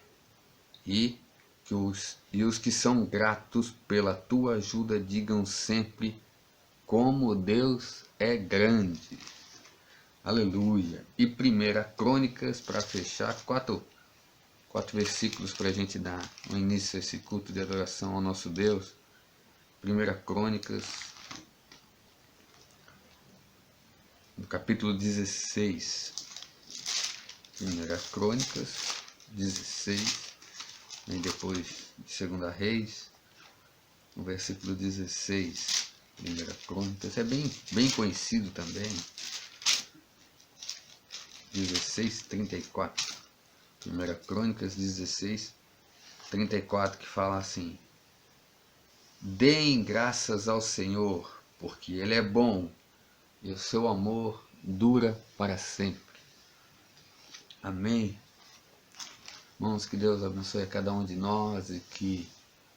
e os que são gratos pela tua ajuda digam sempre como Deus é grande. Aleluia. E 1 Crônicas, para fechar, quatro versículos para a gente dar um início a esse culto de adoração ao nosso Deus. 1 Crônicas, no capítulo 16. 1 Crônicas 16, e depois de 2 Reis, no versículo 16. 1 Crônicas é bem conhecido também. 16:34. 1 Crônicas 16:34, que fala assim: deem graças ao Senhor, porque Ele é bom e o seu amor dura para sempre. Amém. Irmãos, que Deus abençoe a cada um de nós e que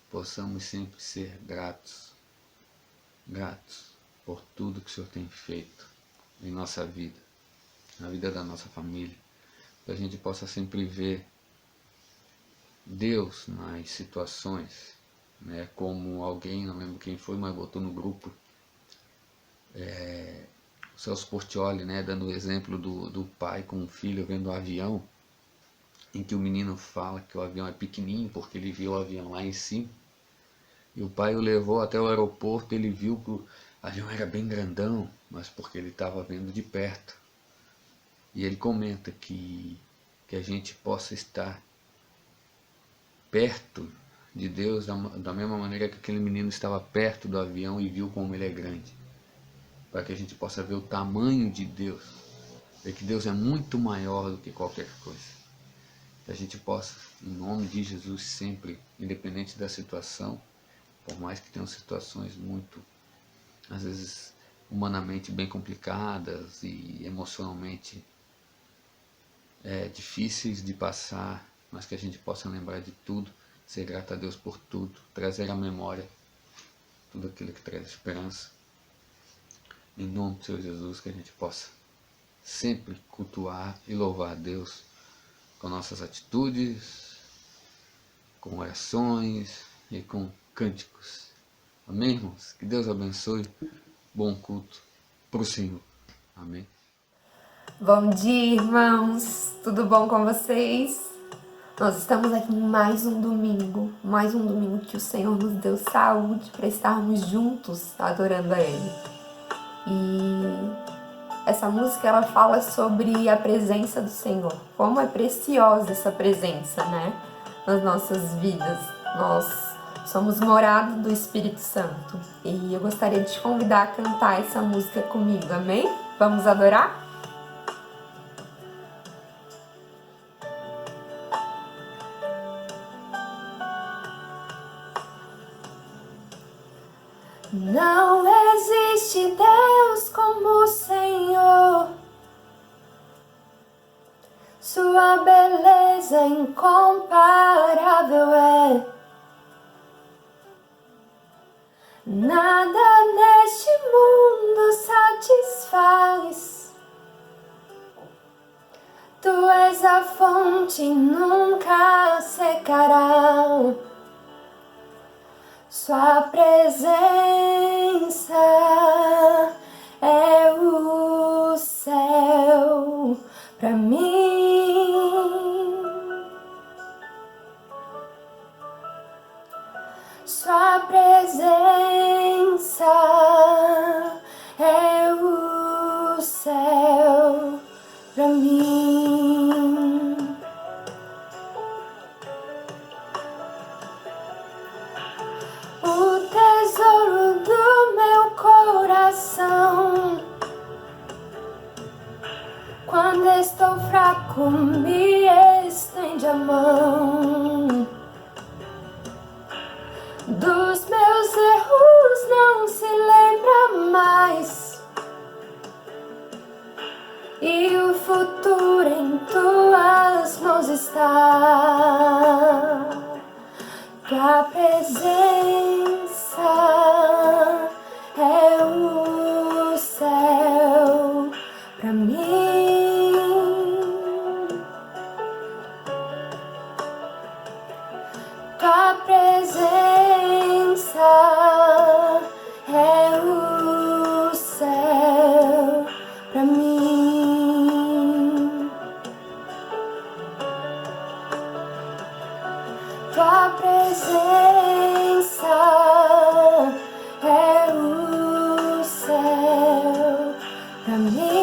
possamos sempre ser gratos por tudo que o Senhor tem feito em nossa vida, na vida da nossa família, que a gente possa sempre ver Deus nas situações, né? Como alguém, não lembro quem foi, mas botou no grupo, o Celso Portiolli, né? Dando o exemplo do pai com o filho vendo o avião, em que o menino fala que o avião é pequenininho porque ele viu o avião lá em cima, e o pai o levou até o aeroporto, ele viu que o avião era bem grandão, mas porque ele estava vendo de perto. E ele comenta que a gente possa estar perto de Deus da mesma maneira que aquele menino estava perto do avião e viu como ele é grande, para que a gente possa ver o tamanho de Deus, ver que Deus é muito maior do que qualquer coisa. Que a gente possa, em nome de Jesus, sempre, independente da situação, por mais que tenham situações muito, às vezes, humanamente bem complicadas e emocionalmente difíceis de passar, mas que a gente possa lembrar de tudo, ser grato a Deus por tudo, trazer à memória tudo aquilo que traz esperança. Em nome do Senhor Jesus, que a gente possa sempre cultuar e louvar a Deus com nossas atitudes, com orações e com cânticos. Amém, irmãos? Que Deus abençoe. Bom culto para o Senhor. Amém. Bom dia, irmãos. Tudo bom com vocês? Nós estamos aqui em mais um domingo que o Senhor nos deu saúde para estarmos juntos adorando a Ele. E essa música, ela fala sobre a presença do Senhor. Como é preciosa essa presença, né? Nas nossas vidas. Nós somos morada do Espírito Santo. E eu gostaria de te convidar a cantar essa música comigo, amém? Vamos adorar? Não existe Deus como o Senhor, sua beleza incomparável é. Nada neste mundo satisfaz. Tu és a fonte, nunca secará. Sua presença é o céu pra mim. Sua presença é o céu pra mim. O tesouro do meu coração. Quando estou fraco, me estende a mão. Dos meus erros não se lembra mais. está. Tua presença é o céu pra mim. Tua presença é o céu pra mim. Tua presença é o céu pra mim.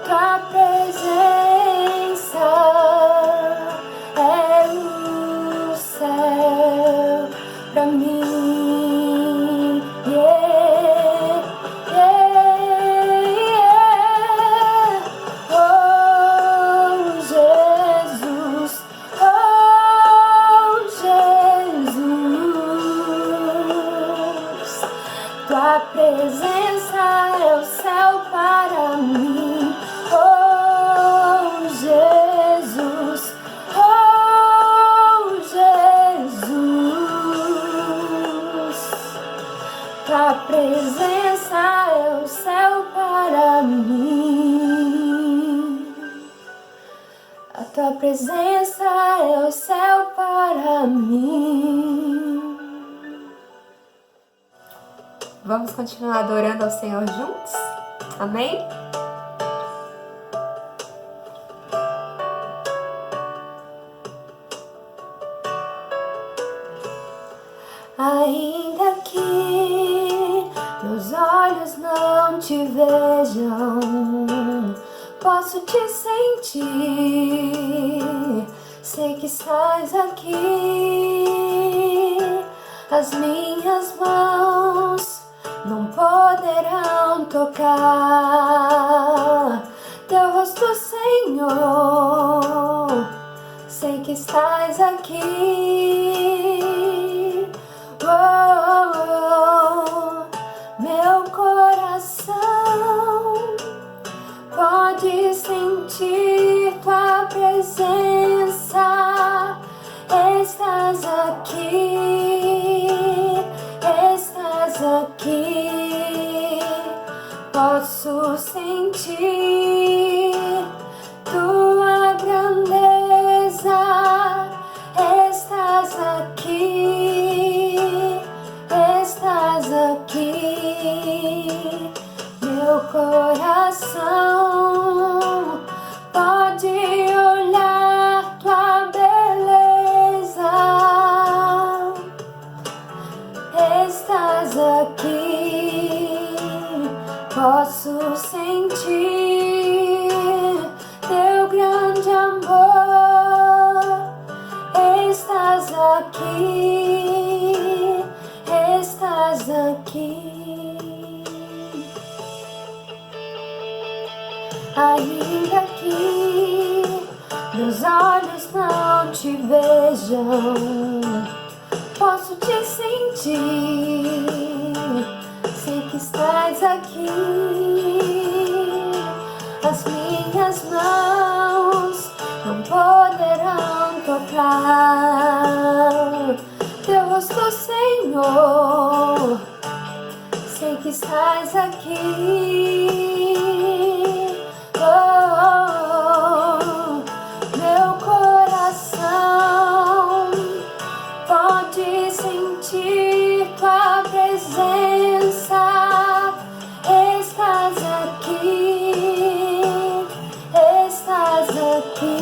Tua presença é o céu pra mim. Yeah, yeah, yeah. Oh, Jesus, tua presença é o céu para mim. Oh, Jesus, tua presença é o céu para mim. A tua presença é o céu para mim. Vamos continuar adorando ao Senhor juntos? Amém? Ainda que meus olhos não te vejam, posso te sentir, sei que estás aqui. As minhas mãos não poderão tocar teu rosto, Senhor, sei que estás aqui. Oh, oh, meu coração pode sentir tua presença. Estás aqui, estás aqui. Posso sentir tua grandeza. Estás aqui, estás aqui. Meu coração pode olhar tua beleza. Estás aqui, posso sentir teu grande amor. Estás aqui, estás aqui. Ainda que meus olhos não te vejam, posso te sentir, sei que estás aqui. As minhas mãos não poderão tocar teu rosto, Senhor, sei que estás aqui. Oh, oh, oh, meu coração pode sentir tua presença. Estás aqui, estás aqui.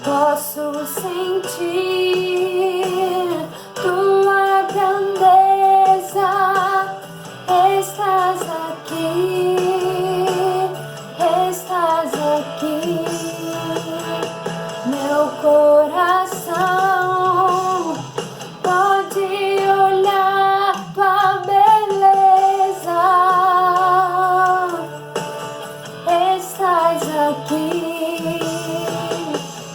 Posso sentir tua grandeza. Estás aqui, estás aqui. Meu coração pode olhar tua beleza. Estás aqui,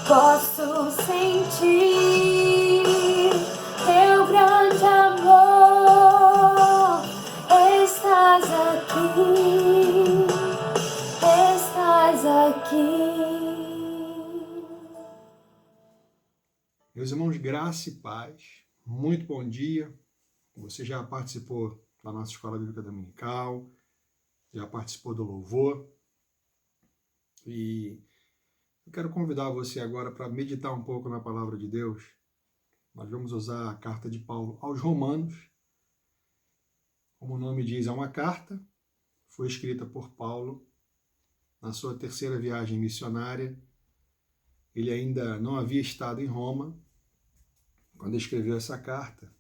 posso sentir teu grande amor. Estás aqui, estás aqui. Meus irmãos, graça e paz, muito bom dia. Você já participou da nossa Escola Bíblica Dominical, já participou do louvor, e eu quero convidar você agora para meditar um pouco na Palavra de Deus. Nós vamos usar a carta de Paulo aos Romanos. Como o nome diz, é uma carta, foi escrita por Paulo na sua terceira viagem missionária. Ele ainda não havia estado em Roma quando escreveu essa carta.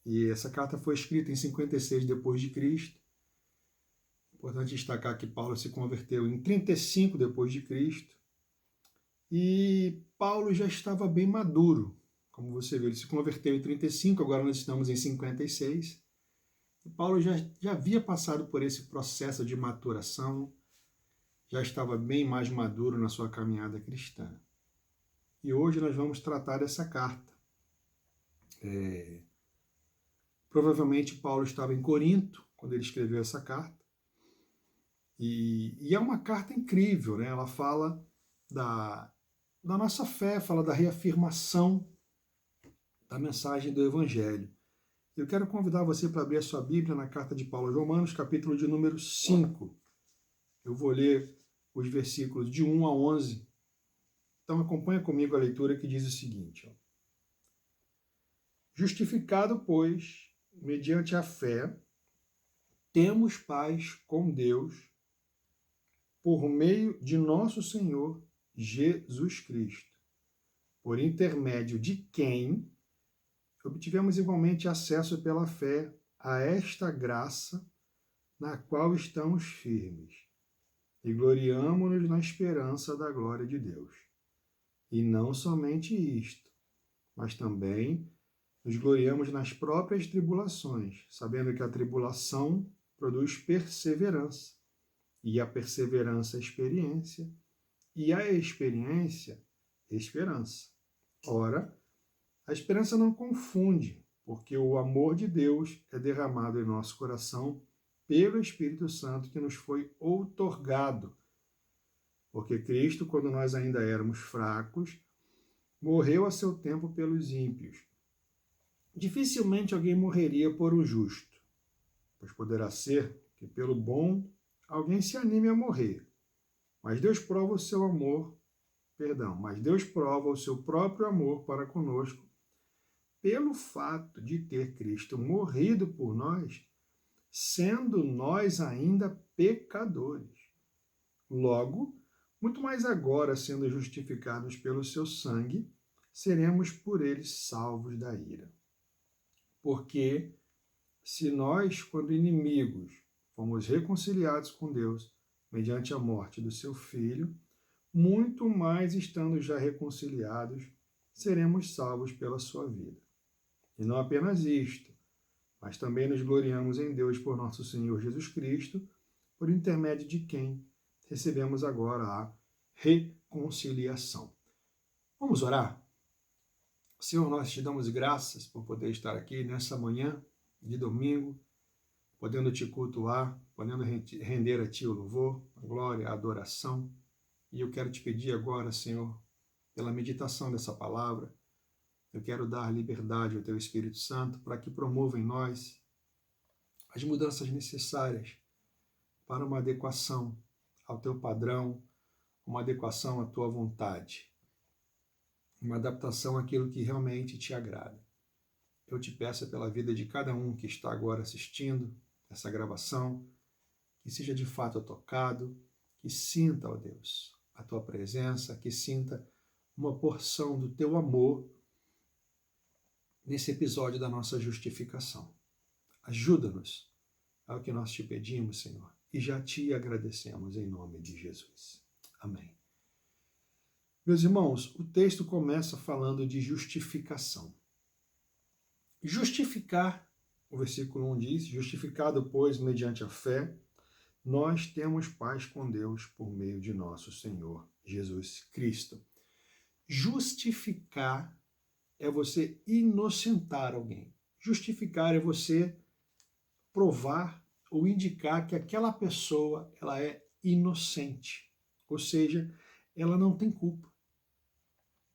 E essa carta foi escrita em 56 depois de Cristo. Importante destacar que Paulo se converteu em 35 depois de Cristo. E Paulo já estava bem maduro. Como você vê, ele se converteu em 35, agora nós estamos em 56. E Paulo já havia passado por esse processo de maturação, já estava bem mais maduro na sua caminhada cristã. E hoje nós vamos tratar dessa carta. Provavelmente Paulo estava em Corinto quando ele escreveu essa carta. E é uma carta incrível, né? Ela fala da nossa fé, fala da reafirmação da mensagem do Evangelho. Eu quero convidar você para abrir a sua Bíblia na carta de Paulo aos Romanos, capítulo de número 5. Eu vou ler os versículos de 1 a 11. Então acompanha comigo a leitura que diz o seguinte. Ó. Justificado, pois, mediante a fé, temos paz com Deus por meio de nosso Senhor Jesus Cristo, por intermédio de quem obtivemos igualmente acesso pela fé a esta graça na qual estamos firmes e gloriamo-nos na esperança da glória de Deus. E não somente isto, mas também nos gloriamos nas próprias tribulações, sabendo que a tribulação produz perseverança, e a perseverança, experiência, e a experiência, esperança. Ora, a esperança não confunde, porque o amor de Deus é derramado em nosso coração pelo Espírito Santo que nos foi outorgado. Porque Cristo, quando nós ainda éramos fracos, morreu a seu tempo pelos ímpios. Dificilmente alguém morreria por um justo, pois poderá ser que pelo bom alguém se anime a morrer. Mas Deus prova o seu próprio amor para conosco, pelo fato de ter Cristo morrido por nós, sendo nós ainda pecadores. Logo, muito mais agora, sendo justificados pelo seu sangue, seremos por ele salvos da ira. Porque, se nós, quando inimigos, fomos reconciliados com Deus, mediante a morte do seu Filho, muito mais estando já reconciliados, seremos salvos pela sua vida. E não apenas isto, mas também nos gloriamos em Deus por nosso Senhor Jesus Cristo, por intermédio de quem recebemos agora a reconciliação. Vamos orar? Senhor, nós te damos graças por poder estar aqui nessa manhã de domingo, podendo te cultuar, podendo render a ti o louvor, a glória, a adoração. E eu quero te pedir agora, Senhor, pela meditação dessa palavra, eu quero dar liberdade ao teu Espírito Santo para que promova em nós as mudanças necessárias para uma adequação ao teu padrão, uma adequação à tua vontade, uma adaptação àquilo que realmente te agrada. Eu te peço pela vida de cada um que está agora assistindo essa gravação, que seja de fato tocado, que sinta, ó Deus, a tua presença, que sinta uma porção do teu amor nesse episódio da nossa justificação. Ajuda-nos, é o que nós te pedimos, Senhor, e já te agradecemos em nome de Jesus. Amém. Meus irmãos, o texto começa falando de justificação. Justificar, o versículo 1 diz, justificado, pois, mediante a fé, nós temos paz com Deus por meio de nosso Senhor Jesus Cristo. Justificar é você inocentar alguém. Justificar é você provar ou indicar que aquela pessoa ela é inocente. Ou seja, ela não tem culpa.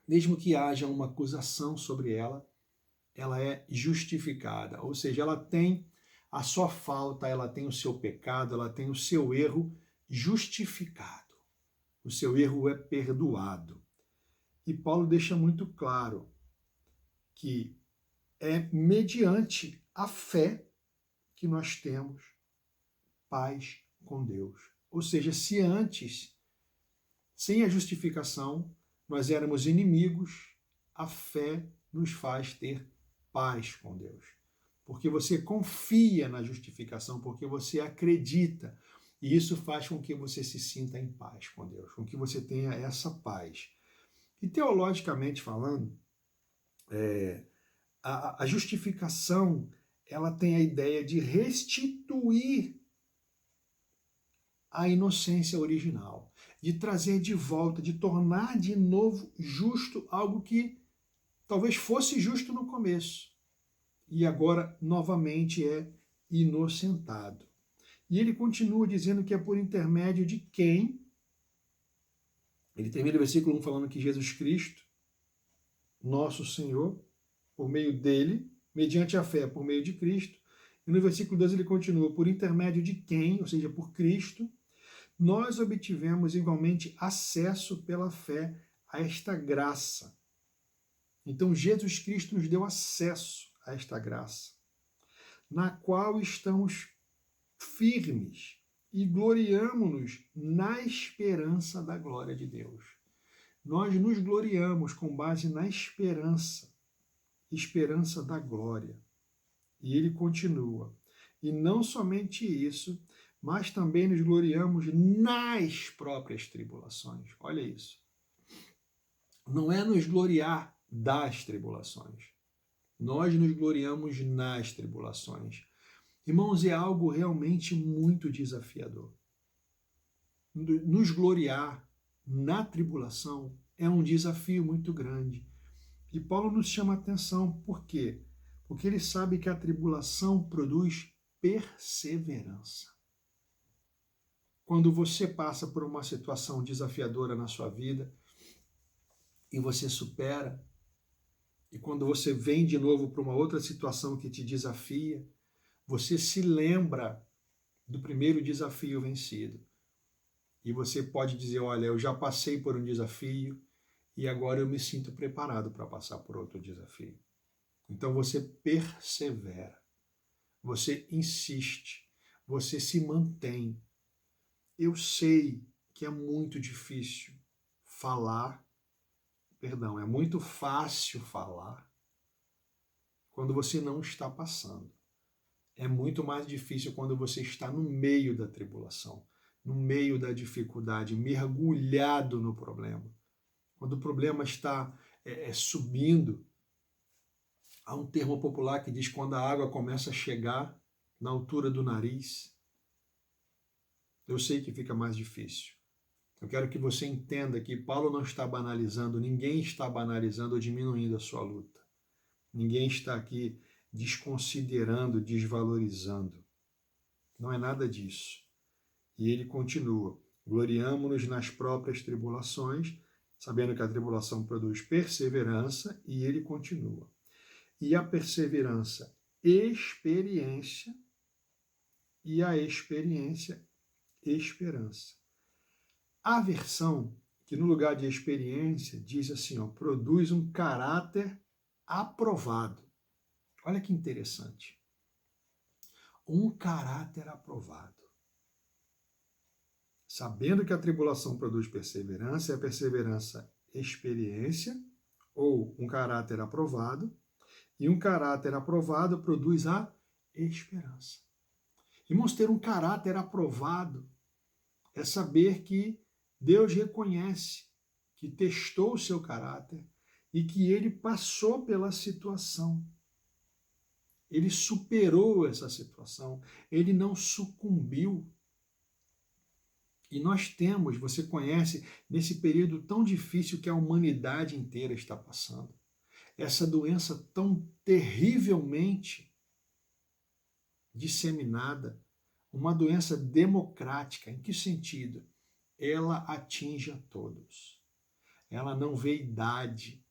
Mesmo que haja uma acusação sobre ela, ela é justificada. Ou seja, ela tem a sua falta, ela tem o seu pecado, ela tem o seu erro justificado. O seu erro é perdoado. E Paulo deixa muito claro que é mediante a fé que nós temos paz com Deus. Ou seja, se antes, sem a justificação, nós éramos inimigos, a fé nos faz ter paz com Deus. Porque você confia na justificação, porque você acredita. E isso faz com que você se sinta em paz com Deus, com que você tenha essa paz. E teologicamente falando, a justificação, ela tem a ideia de restituir a inocência original, de trazer de volta, de tornar de novo justo algo que talvez fosse justo no começo e agora novamente é inocentado. E ele continua dizendo que é por intermédio de quem? Ele termina o versículo 1 falando que Jesus Cristo, nosso Senhor, por meio dele, mediante a fé por meio de Cristo. E no versículo 2 ele continua, por intermédio de quem, ou seja, por Cristo, nós obtivemos igualmente acesso pela fé a esta graça. Então Jesus Cristo nos deu acesso a esta graça, na qual estamos firmes e gloriamo-nos na esperança da glória de Deus. Nós nos gloriamos com base na esperança da glória. E ele continua. E não somente isso, mas também nos gloriamos nas próprias tribulações. Olha isso. Não é nos gloriar das tribulações. Nós nos gloriamos nas tribulações. Irmãos, é algo realmente muito desafiador. Nos gloriar na tribulação é um desafio muito grande. E Paulo nos chama a atenção. Por quê? Porque ele sabe que a tribulação produz perseverança. Quando você passa por uma situação desafiadora na sua vida e você supera, e quando você vem de novo para uma outra situação que te desafia, você se lembra do primeiro desafio vencido. E você pode dizer, olha, eu já passei por um desafio e agora eu me sinto preparado para passar por outro desafio. Então você persevera, você insiste, você se mantém. Eu sei que é muito difícil é muito fácil falar quando você não está passando. É muito mais difícil quando você está no meio da tribulação, no meio da dificuldade, mergulhado no problema. Quando o problema está subindo, há um termo popular que diz quando a água começa a chegar na altura do nariz. Eu sei que fica mais difícil. Eu quero que você entenda que Paulo não está banalizando, ninguém está banalizando ou diminuindo a sua luta. Ninguém está aqui desconsiderando, desvalorizando. Não é nada disso. E ele continua, gloriamo-nos nas próprias tribulações, sabendo que a tribulação produz perseverança, e ele continua. E a perseverança, experiência, e a experiência, esperança. A versão que no lugar de experiência diz assim, produz um caráter aprovado. Olha que interessante. Um caráter aprovado. Sabendo que a tribulação produz perseverança, e a perseverança experiência, ou um caráter aprovado, e um caráter aprovado produz a esperança. Irmãos, ter um caráter aprovado é saber que Deus reconhece que testou o seu caráter e que ele passou pela situação. Ele superou essa situação, ele não sucumbiu. E nós temos, você conhece, nesse período tão difícil que a humanidade inteira está passando, essa doença tão terrivelmente disseminada, uma doença democrática. Em que sentido? ela atinge a todos. Ela não vê idade,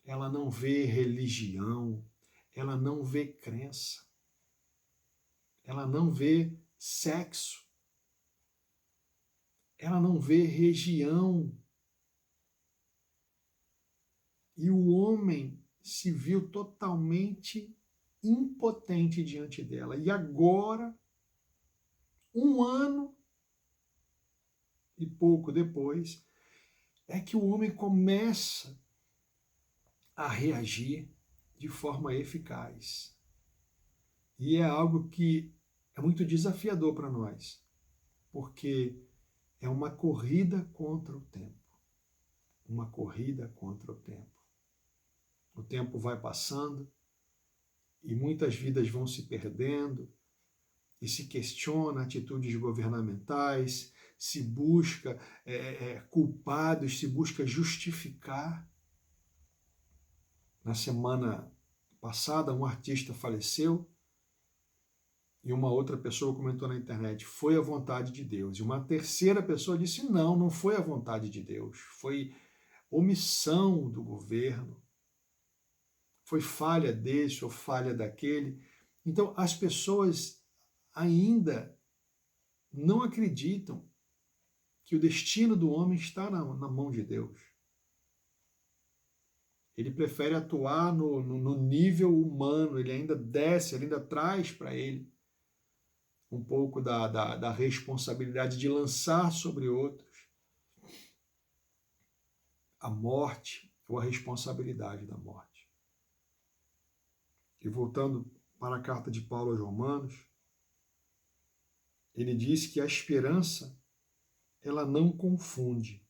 ela não vê religião, ela não vê crença, ela não vê sexo, ela não vê região. E o homem se viu totalmente impotente diante dela. E agora, um ano e pouco depois, é que o homem começa a reagir de forma eficaz. E é algo que é muito desafiador para nós, porque é uma corrida contra o tempo. Uma corrida contra o tempo. O tempo vai passando e muitas vidas vão se perdendo e se questiona atitudes governamentais, se busca culpados, se busca justificar. Na semana passada, um artista faleceu e uma outra pessoa comentou na internet, foi a vontade de Deus. E uma terceira pessoa disse, não, não foi a vontade de Deus, foi omissão do governo, foi falha desse ou falha daquele. Então, as pessoas ainda não acreditam que o destino do homem está na mão de Deus. Ele prefere atuar no nível humano, ele ainda desce, ele ainda traz para ele um pouco da responsabilidade de lançar sobre outros a morte ou a responsabilidade da morte. E voltando para a carta de Paulo aos Romanos, ele diz que a esperança, ela não confunde,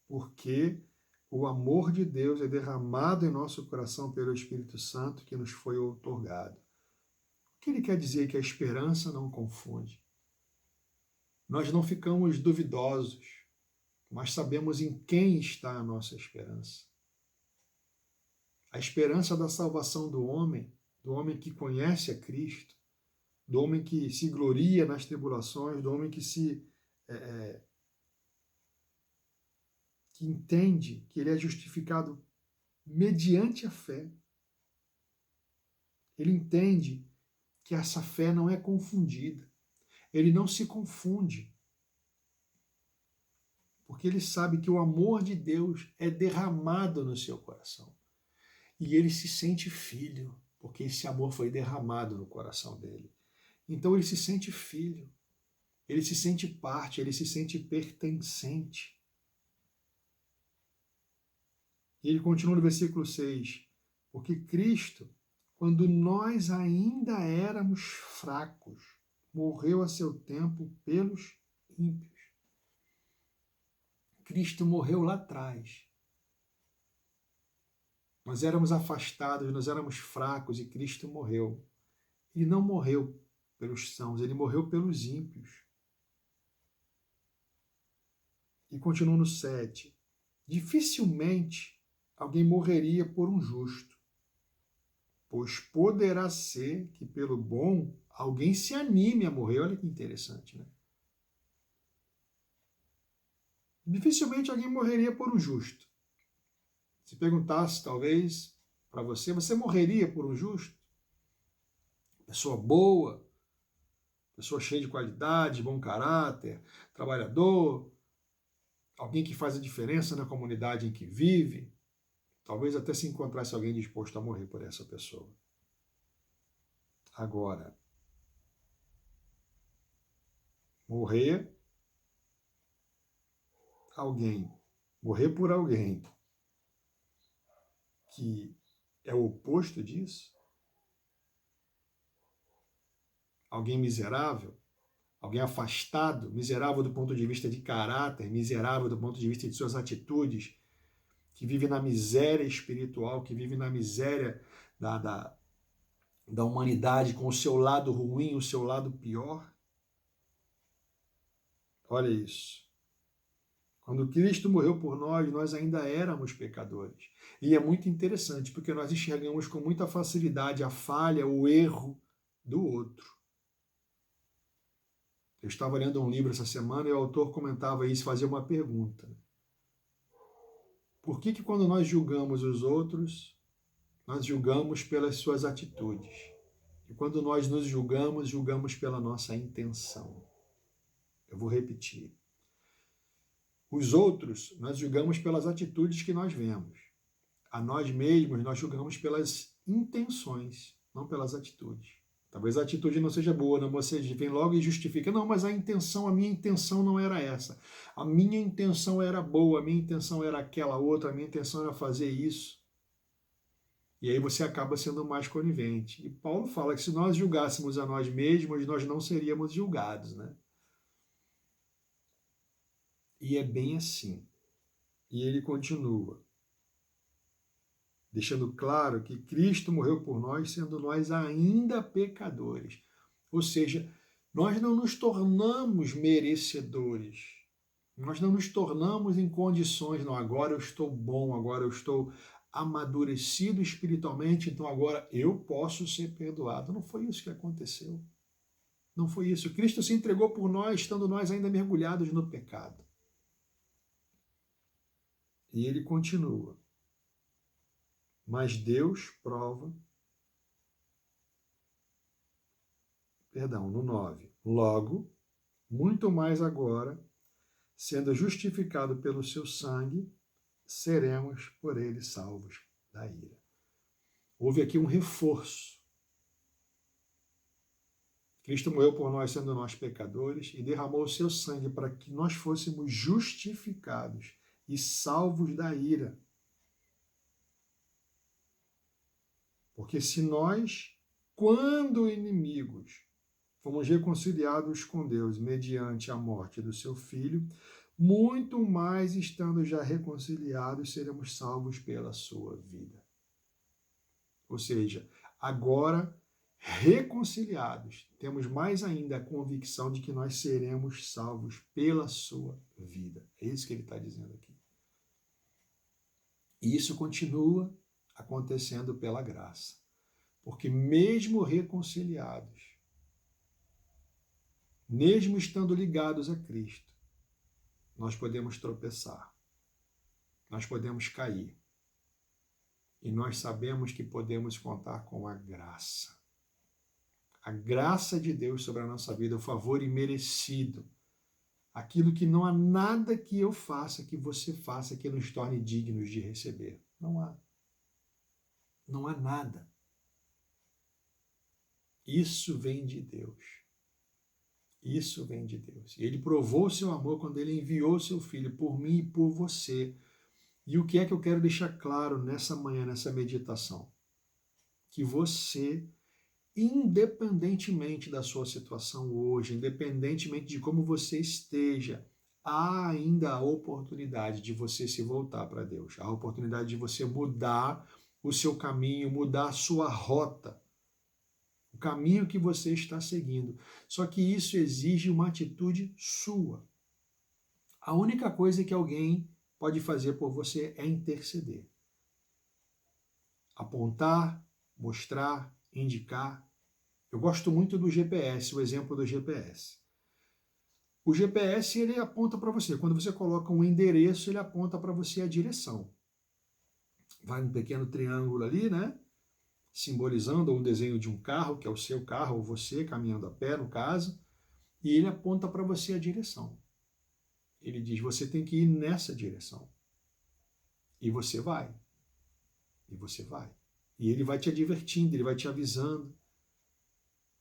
porque o amor de Deus é derramado em nosso coração pelo Espírito Santo que nos foi outorgado. O que ele quer dizer que a esperança não confunde? Nós não ficamos duvidosos, mas sabemos em quem está a nossa esperança. A esperança da salvação do homem que conhece a Cristo, do homem que se gloria nas tribulações, do homem que que entende que ele é justificado mediante a fé. Ele entende que essa fé não é confundida. Ele não se confunde. Porque ele sabe que o amor de Deus é derramado no seu coração. E ele se sente filho, porque esse amor foi derramado no coração dele. Então ele se sente filho, ele se sente parte, ele se sente pertencente. E ele continua no versículo 6, porque Cristo, quando nós ainda éramos fracos, morreu a seu tempo pelos ímpios. Cristo morreu lá atrás. Nós éramos afastados, nós éramos fracos e Cristo morreu. Ele não morreu pelos sãos, ele morreu pelos ímpios. E continua no 7. Dificilmente alguém morreria por um justo, pois poderá ser que pelo bom alguém se anime a morrer. Olha que interessante, né? Dificilmente alguém morreria por um justo. Se perguntasse, talvez, para você, você morreria por um justo? Pessoa boa, pessoa cheia de qualidade, bom caráter, trabalhador, alguém que faz a diferença na comunidade em que vive. Talvez até se encontrasse alguém disposto a morrer por essa pessoa. Agora, morrer por alguém que é o oposto disso, alguém miserável, alguém afastado, miserável do ponto de vista de caráter, miserável do ponto de vista de suas atitudes, que vive na miséria espiritual, que vive na miséria da humanidade, com o seu lado ruim, o seu lado pior. Olha isso. Quando Cristo morreu por nós, nós ainda éramos pecadores. E é muito interessante, porque nós enxergamos com muita facilidade a falha, o erro do outro. Eu estava lendo um livro essa semana e o autor comentava isso, fazia uma pergunta. Por que quando nós julgamos os outros, nós julgamos pelas suas atitudes? E quando nós nos julgamos, julgamos pela nossa intenção. Eu vou repetir. Os outros, nós julgamos pelas atitudes que nós vemos. A nós mesmos, nós julgamos pelas intenções, não pelas atitudes. Talvez a atitude não seja boa, não, você vem logo e justifica. Não, mas a minha intenção não era essa. A minha intenção era boa, a minha intenção era aquela outra, a minha intenção era fazer isso. E aí você acaba sendo mais conivente. E Paulo fala que se nós julgássemos a nós mesmos, nós não seríamos julgados, né? E é bem assim. E ele continua, deixando claro que Cristo morreu por nós, sendo nós ainda pecadores. Ou seja, nós não nos tornamos merecedores. Nós não nos tornamos em condições, não, agora eu estou bom, agora eu estou amadurecido espiritualmente, então agora eu posso ser perdoado. Não foi isso que aconteceu. Não foi isso. Cristo se entregou por nós, estando nós ainda mergulhados no pecado. E ele continua. Mas Deus prova, no 9, logo, muito mais agora, sendo justificado pelo seu sangue, seremos por ele salvos da ira. Houve aqui um reforço. Cristo morreu por nós, sendo nós pecadores, e derramou o seu sangue para que nós fôssemos justificados e salvos da ira. Porque se nós, quando inimigos, fomos reconciliados com Deus mediante a morte do seu Filho, muito mais estando já reconciliados, seremos salvos pela sua vida. Ou seja, agora reconciliados, temos mais ainda a convicção de que nós seremos salvos pela sua vida. É isso que ele está dizendo aqui. E isso continua acontecendo pela graça. Porque mesmo reconciliados, mesmo estando ligados a Cristo, nós podemos tropeçar, nós podemos cair. E nós sabemos que podemos contar com a graça. A graça de Deus sobre a nossa vida, o favor imerecido. Aquilo que não há nada que eu faça, que você faça, que nos torne dignos de receber. Não há. Não há nada. Isso vem de Deus. Isso vem de Deus. E ele provou o seu amor quando ele enviou o seu Filho por mim e por você. E o que é que eu quero deixar claro nessa manhã, nessa meditação? Que você, independentemente da sua situação hoje, independentemente de como você esteja, há ainda a oportunidade de você se voltar para Deus. Há a oportunidade de você mudar o seu caminho, mudar a sua rota. O caminho que você está seguindo. Só que isso exige uma atitude sua. A única coisa que alguém pode fazer por você é interceder. Apontar, mostrar, indicar. Eu gosto muito do GPS, o exemplo do GPS. O GPS, ele aponta para você. Quando você coloca um endereço, ele aponta para você a direção. Vai um pequeno triângulo ali, né? Simbolizando um desenho de um carro, que é o seu carro, ou você caminhando a pé, no caso, e ele aponta para você a direção. Ele diz, você tem que ir nessa direção. E você vai. E você vai. E ele vai te advertindo, ele vai te avisando.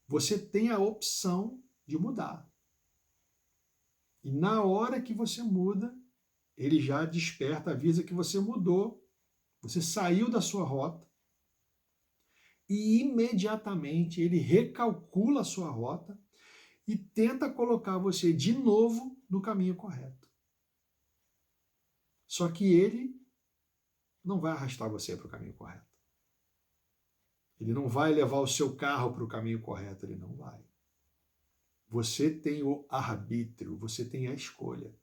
Você tem a opção de mudar. E na hora que você muda, ele já desperta, avisa que você mudou, você saiu da sua rota, e imediatamente ele recalcula a sua rota e tenta colocar você de novo no caminho correto. Só que ele não vai arrastar você para o caminho correto. Ele não vai levar o seu carro para o caminho correto, ele não vai. Você tem o arbítrio, você tem a escolha.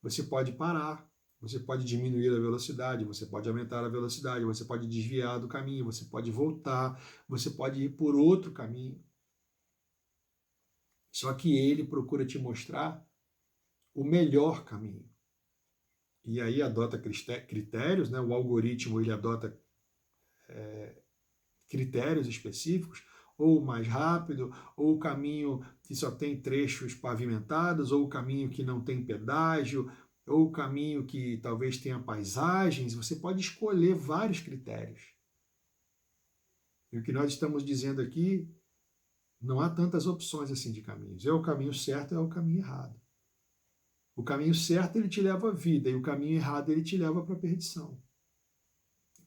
Você pode parar, você pode diminuir a velocidade, você pode aumentar a velocidade, você pode desviar do caminho, você pode voltar, você pode ir por outro caminho. Só que ele procura te mostrar o melhor caminho. E aí adota critérios, né? O algoritmo ele adota critérios específicos, ou o mais rápido, ou o caminho que só tem trechos pavimentados, ou o caminho que não tem pedágio, ou o caminho que talvez tenha paisagens. Você pode escolher vários critérios. E o que nós estamos dizendo aqui, não há tantas opções assim de caminhos. É o caminho certo, é o caminho errado. O caminho certo ele te leva à vida e o caminho errado ele te leva para a perdição.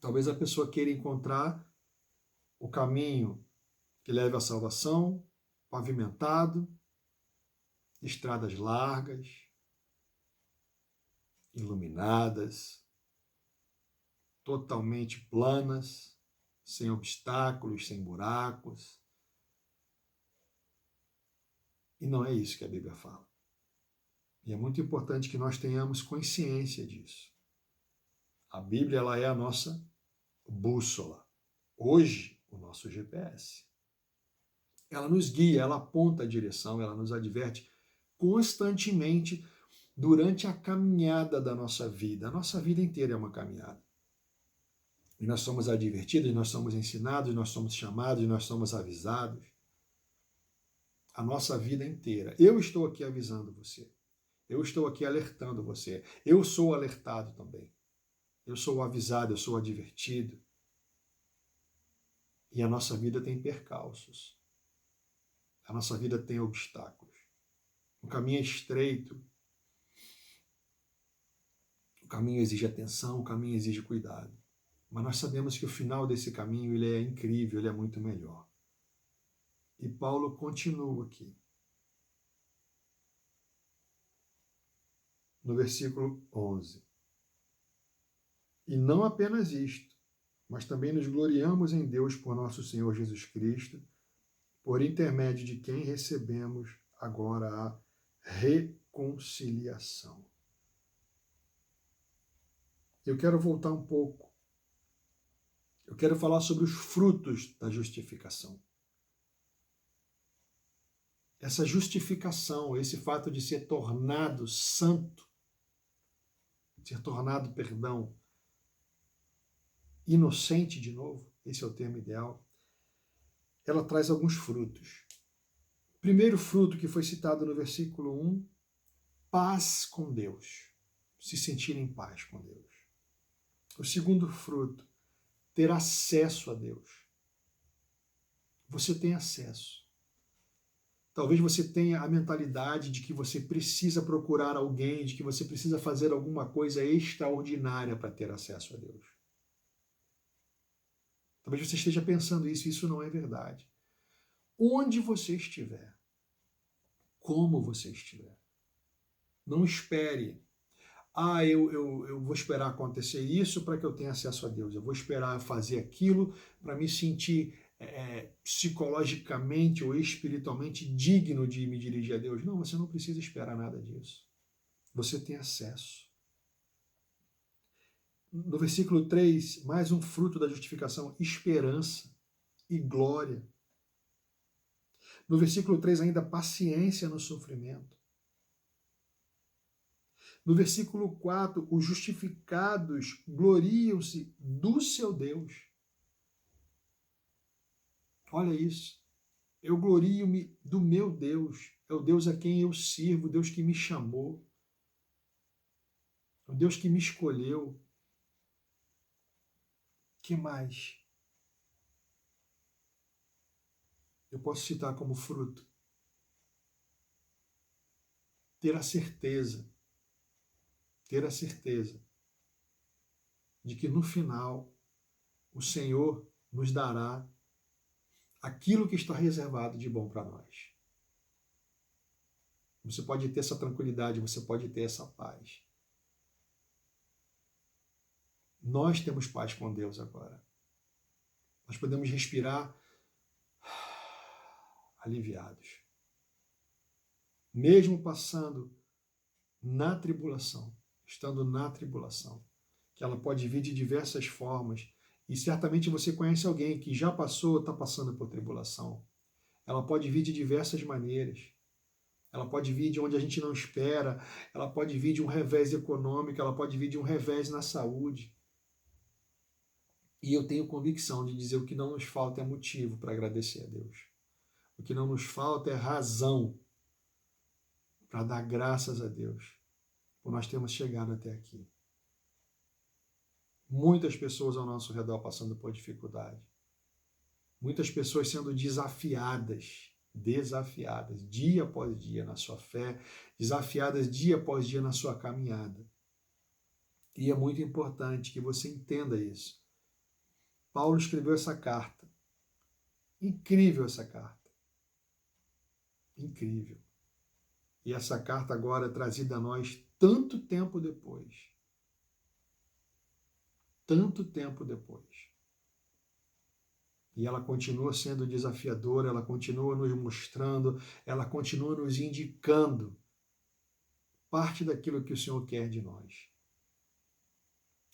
Talvez a pessoa queira encontrar o caminho que leve à salvação, pavimentado, estradas largas, iluminadas, totalmente planas, sem obstáculos, sem buracos. E não é isso que a Bíblia fala. E é muito importante que nós tenhamos consciência disso. A Bíblia ela é a nossa bússola. Hoje, o nosso GPS. Ela nos guia, ela aponta a direção, ela nos adverte constantemente durante a caminhada da nossa vida. A nossa vida inteira é uma caminhada. E nós somos advertidos, nós somos ensinados, nós somos chamados, nós somos avisados. A nossa vida inteira. Eu estou aqui avisando você. Eu estou aqui alertando você. Eu sou alertado também. Eu sou avisado, eu sou advertido. E a nossa vida tem percalços. A nossa vida tem obstáculos. O caminho é estreito. O caminho exige atenção, o caminho exige cuidado. Mas nós sabemos que o final desse caminho ele é incrível, ele é muito melhor. E Paulo continua aqui. No versículo 11. E não apenas isto, mas também nos gloriamos em Deus por nosso Senhor Jesus Cristo, por intermédio de quem recebemos agora a reconciliação. Eu quero voltar um pouco. Eu quero falar sobre os frutos da justificação. Essa justificação, esse fato de ser tornado santo, ser tornado, inocente de novo, esse é o termo ideal, ela traz alguns frutos. O primeiro fruto que foi citado no versículo 1, paz com Deus, se sentir em paz com Deus. O segundo fruto, ter acesso a Deus. Você tem acesso. Talvez você tenha a mentalidade de que você precisa procurar alguém, de que você precisa fazer alguma coisa extraordinária para ter acesso a Deus. Talvez você esteja pensando isso, e isso não é verdade. Onde você estiver, como você estiver, não espere. Eu vou esperar acontecer isso para que eu tenha acesso a Deus. Eu vou esperar fazer aquilo para me sentir psicologicamente ou espiritualmente digno de me dirigir a Deus. Não, você não precisa esperar nada disso. Você tem acesso. No versículo 3, mais um fruto da justificação, esperança e glória. No versículo 3 ainda, paciência no sofrimento. No versículo 4, os justificados gloriam-se do seu Deus. Olha isso. Eu glorio-me do meu Deus. É o Deus a quem eu sirvo, o Deus que me chamou, o Deus que me escolheu. Que mais? Eu posso citar como fruto ter a certeza de que no final o Senhor nos dará aquilo que está reservado de bom para nós. Você pode ter essa tranquilidade, você pode ter essa paz. Nós temos paz com Deus agora. Nós podemos respirar aliviados. Mesmo passando na tribulação, estando na tribulação, que ela pode vir de diversas formas, e certamente você conhece alguém que já passou ou está passando por tribulação. Ela pode vir de diversas maneiras. ela pode vir de onde a gente não espera, ela pode vir de um revés econômico, ela pode vir de um revés na saúde. E eu tenho convicção de dizer o que não nos falta é motivo para agradecer a Deus. O que não nos falta é razão para dar graças a Deus por nós termos chegado até aqui. Muitas pessoas ao nosso redor passando por dificuldade. Muitas pessoas sendo desafiadas dia após dia na sua fé, desafiadas dia após dia na sua caminhada. E é muito importante que você entenda isso. Paulo escreveu essa carta. Incrível essa carta. Incrível. E essa carta agora é trazida a nós tanto tempo depois. Tanto tempo depois. E ela continua sendo desafiadora, ela continua nos mostrando, ela continua nos indicando parte daquilo que o Senhor quer de nós.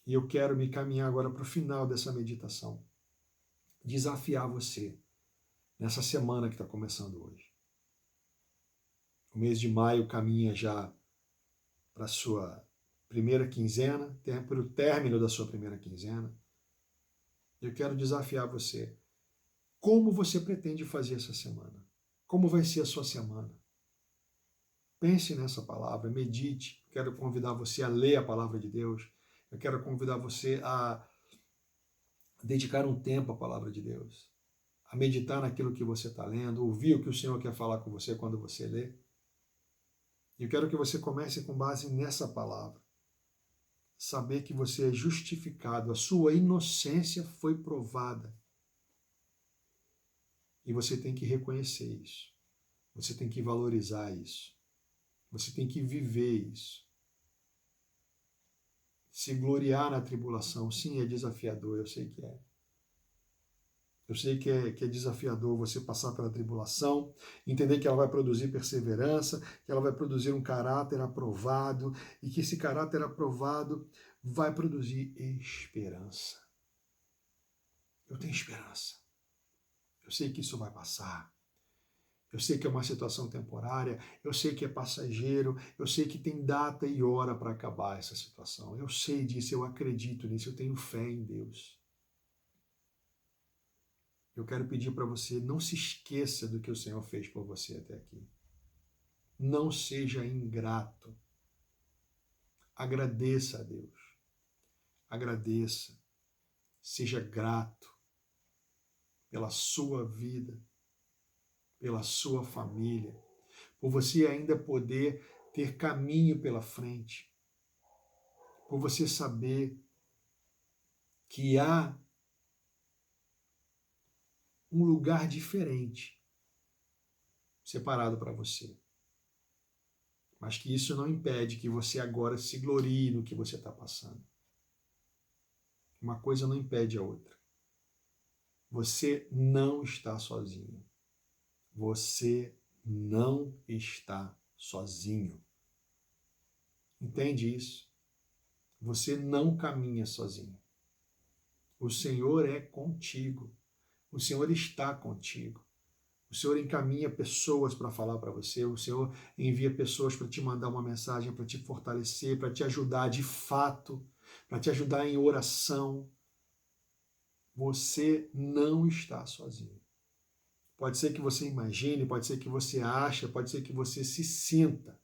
E eu quero me caminhar agora para o final dessa meditação. Desafiar você nessa semana que está começando hoje. O mês de maio caminha já para a sua primeira quinzena, para o término da sua primeira quinzena. Eu quero desafiar você. Como você pretende fazer essa semana? Como vai ser a sua semana? Pense nessa palavra, medite. Quero convidar você a ler a palavra de Deus. Eu quero convidar você a dedicar um tempo à palavra de Deus. A meditar naquilo que você está lendo, ouvir o que o Senhor quer falar com você quando você lê. Eu quero que você comece com base nessa palavra. Saber que você é justificado, a sua inocência foi provada. E você tem que reconhecer isso. Você tem que valorizar isso. Você tem que viver isso. Se gloriar na tribulação, sim, é desafiador, eu sei que é. Eu sei que é desafiador você passar pela tribulação, entender que ela vai produzir perseverança, que ela vai produzir um caráter aprovado, e que esse caráter aprovado vai produzir esperança. Eu tenho esperança. Eu sei que isso vai passar. Eu sei que é uma situação temporária, eu sei que é passageiro, eu sei que tem data e hora para acabar essa situação. Eu sei disso, eu acredito nisso, eu tenho fé em Deus. Eu quero pedir para você, não se esqueça do que o Senhor fez por você até aqui. Não seja ingrato. Agradeça a Deus. Agradeça. Seja grato pela sua vida, pela sua família, por você ainda poder ter caminho pela frente, por você saber que há um lugar diferente separado para você. Mas que isso não impede que você agora se glorie no que você está passando. Uma coisa não impede a outra. Você não está sozinho. Você não está sozinho. Entende isso? Você não caminha sozinho. O Senhor é contigo. O Senhor está contigo. O Senhor encaminha pessoas para falar para você. O Senhor envia pessoas para te mandar uma mensagem, para te fortalecer, para te ajudar de fato, para te ajudar em oração. Você não está sozinho. Pode ser que você imagine, pode ser que você ache, pode ser que você se sinta.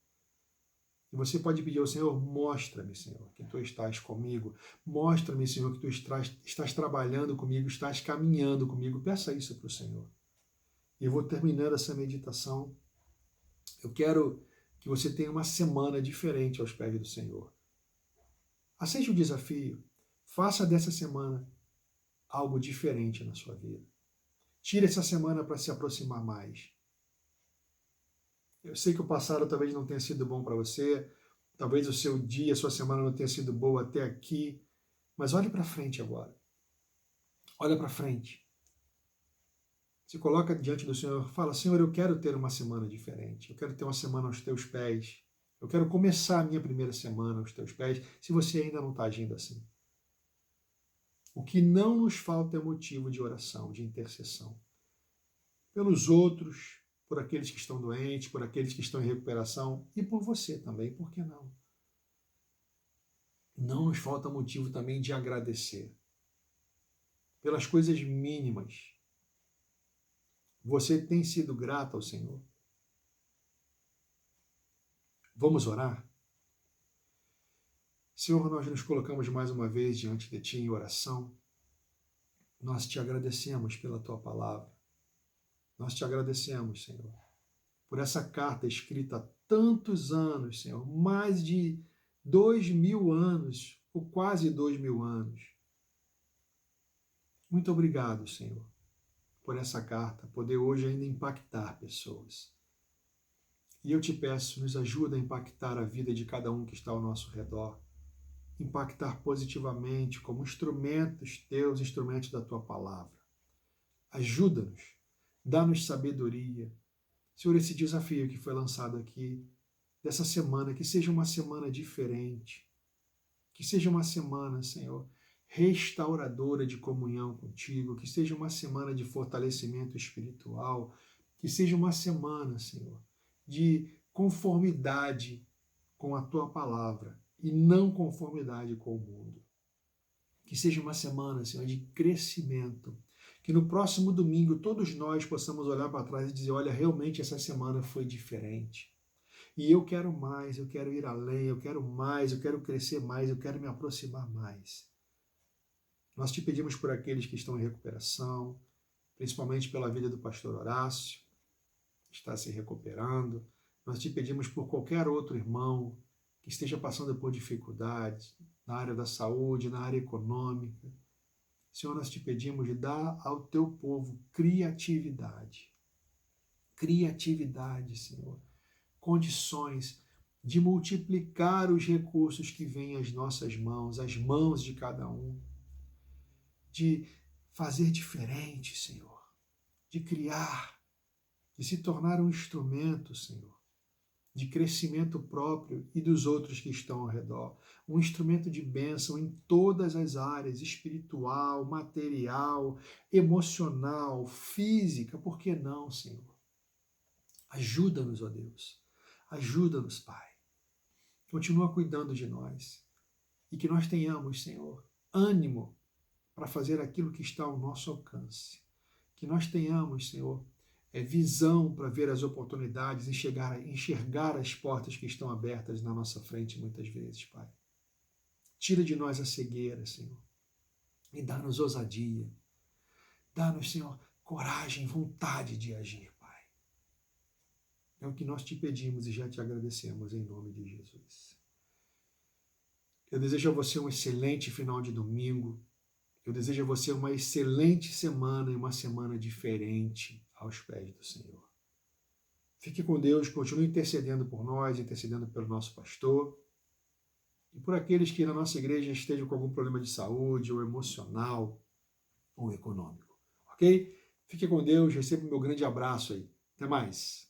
E você pode pedir ao Senhor, mostra-me, Senhor, que tu estás comigo. Mostra-me, Senhor, que tu estás trabalhando comigo, estás caminhando comigo. Peça isso para o Senhor. E eu vou terminando essa meditação. Eu quero que você tenha uma semana diferente aos pés do Senhor. Aceite o desafio. Faça dessa semana algo diferente na sua vida. Tire essa semana para se aproximar mais. Eu sei que o passado talvez não tenha sido bom para você, talvez o seu dia, a sua semana não tenha sido boa até aqui, mas olhe para frente agora. Olha para frente. Se coloca diante do Senhor, fala, Senhor, eu quero ter uma semana diferente, eu quero ter uma semana aos teus pés, eu quero começar a minha primeira semana aos teus pés, se você ainda não está agindo assim. O que não nos falta é motivo de oração, de intercessão. Pelos outros, por aqueles que estão doentes, por aqueles que estão em recuperação e por você também, por que não? Não nos falta motivo também de agradecer pelas coisas mínimas. Você tem sido grato ao Senhor? Vamos orar? Senhor, nós nos colocamos mais uma vez diante de Ti em oração. Nós te agradecemos pela Tua palavra. Nós te agradecemos, Senhor, por essa carta escrita há tantos anos, Senhor, mais de 2000 anos, ou quase 2000 anos. Muito obrigado, Senhor, por essa carta, poder hoje ainda impactar pessoas. E eu te peço, nos ajuda a impactar a vida de cada um que está ao nosso redor, impactar positivamente como instrumentos teus, instrumentos da tua palavra. Ajuda-nos, dá-nos sabedoria. Senhor, esse desafio que foi lançado aqui, dessa semana, que seja uma semana diferente, que seja uma semana, Senhor, restauradora de comunhão contigo, que seja uma semana de fortalecimento espiritual, que seja uma semana, Senhor, de conformidade com a tua palavra e não conformidade com o mundo. Que seja uma semana, Senhor, de crescimento, que no próximo domingo todos nós possamos olhar para trás e dizer, olha, realmente essa semana foi diferente. E eu quero mais, eu quero ir além, eu quero mais, eu quero crescer mais, eu quero me aproximar mais. Nós te pedimos por aqueles que estão em recuperação, principalmente pela vida do pastor Horácio, que está se recuperando. Nós te pedimos por qualquer outro irmão que esteja passando por dificuldades na área da saúde, na área econômica. Senhor, nós te pedimos de dar ao teu povo criatividade. Criatividade, Senhor. Condições de multiplicar os recursos que vêm às nossas mãos, às mãos de cada um. De fazer diferente, Senhor. De criar, de se tornar um instrumento, Senhor, de crescimento próprio e dos outros que estão ao redor. Um instrumento de bênção em todas as áreas, espiritual, material, emocional, física, por que não, Senhor? Ajuda-nos, ó Deus. Ajuda-nos, Pai. Continua cuidando de nós. E que nós tenhamos, Senhor, ânimo para fazer aquilo que está ao nosso alcance. Que nós tenhamos, Senhor, visão para ver as oportunidades, enxergar as portas que estão abertas na nossa frente muitas vezes, Pai. Tira de nós a cegueira, Senhor, e dá-nos ousadia. Dá-nos, Senhor, coragem, vontade de agir, Pai. É o que nós te pedimos e já te agradecemos em nome de Jesus. Eu desejo a você um excelente final de domingo. Eu desejo a você uma excelente semana e uma semana diferente aos pés do Senhor. Fique com Deus, continue intercedendo por nós, intercedendo pelo nosso pastor e por aqueles que na nossa igreja estejam com algum problema de saúde, ou emocional, ou econômico. Ok? Fique com Deus, receba o meu grande abraço aí. Até mais.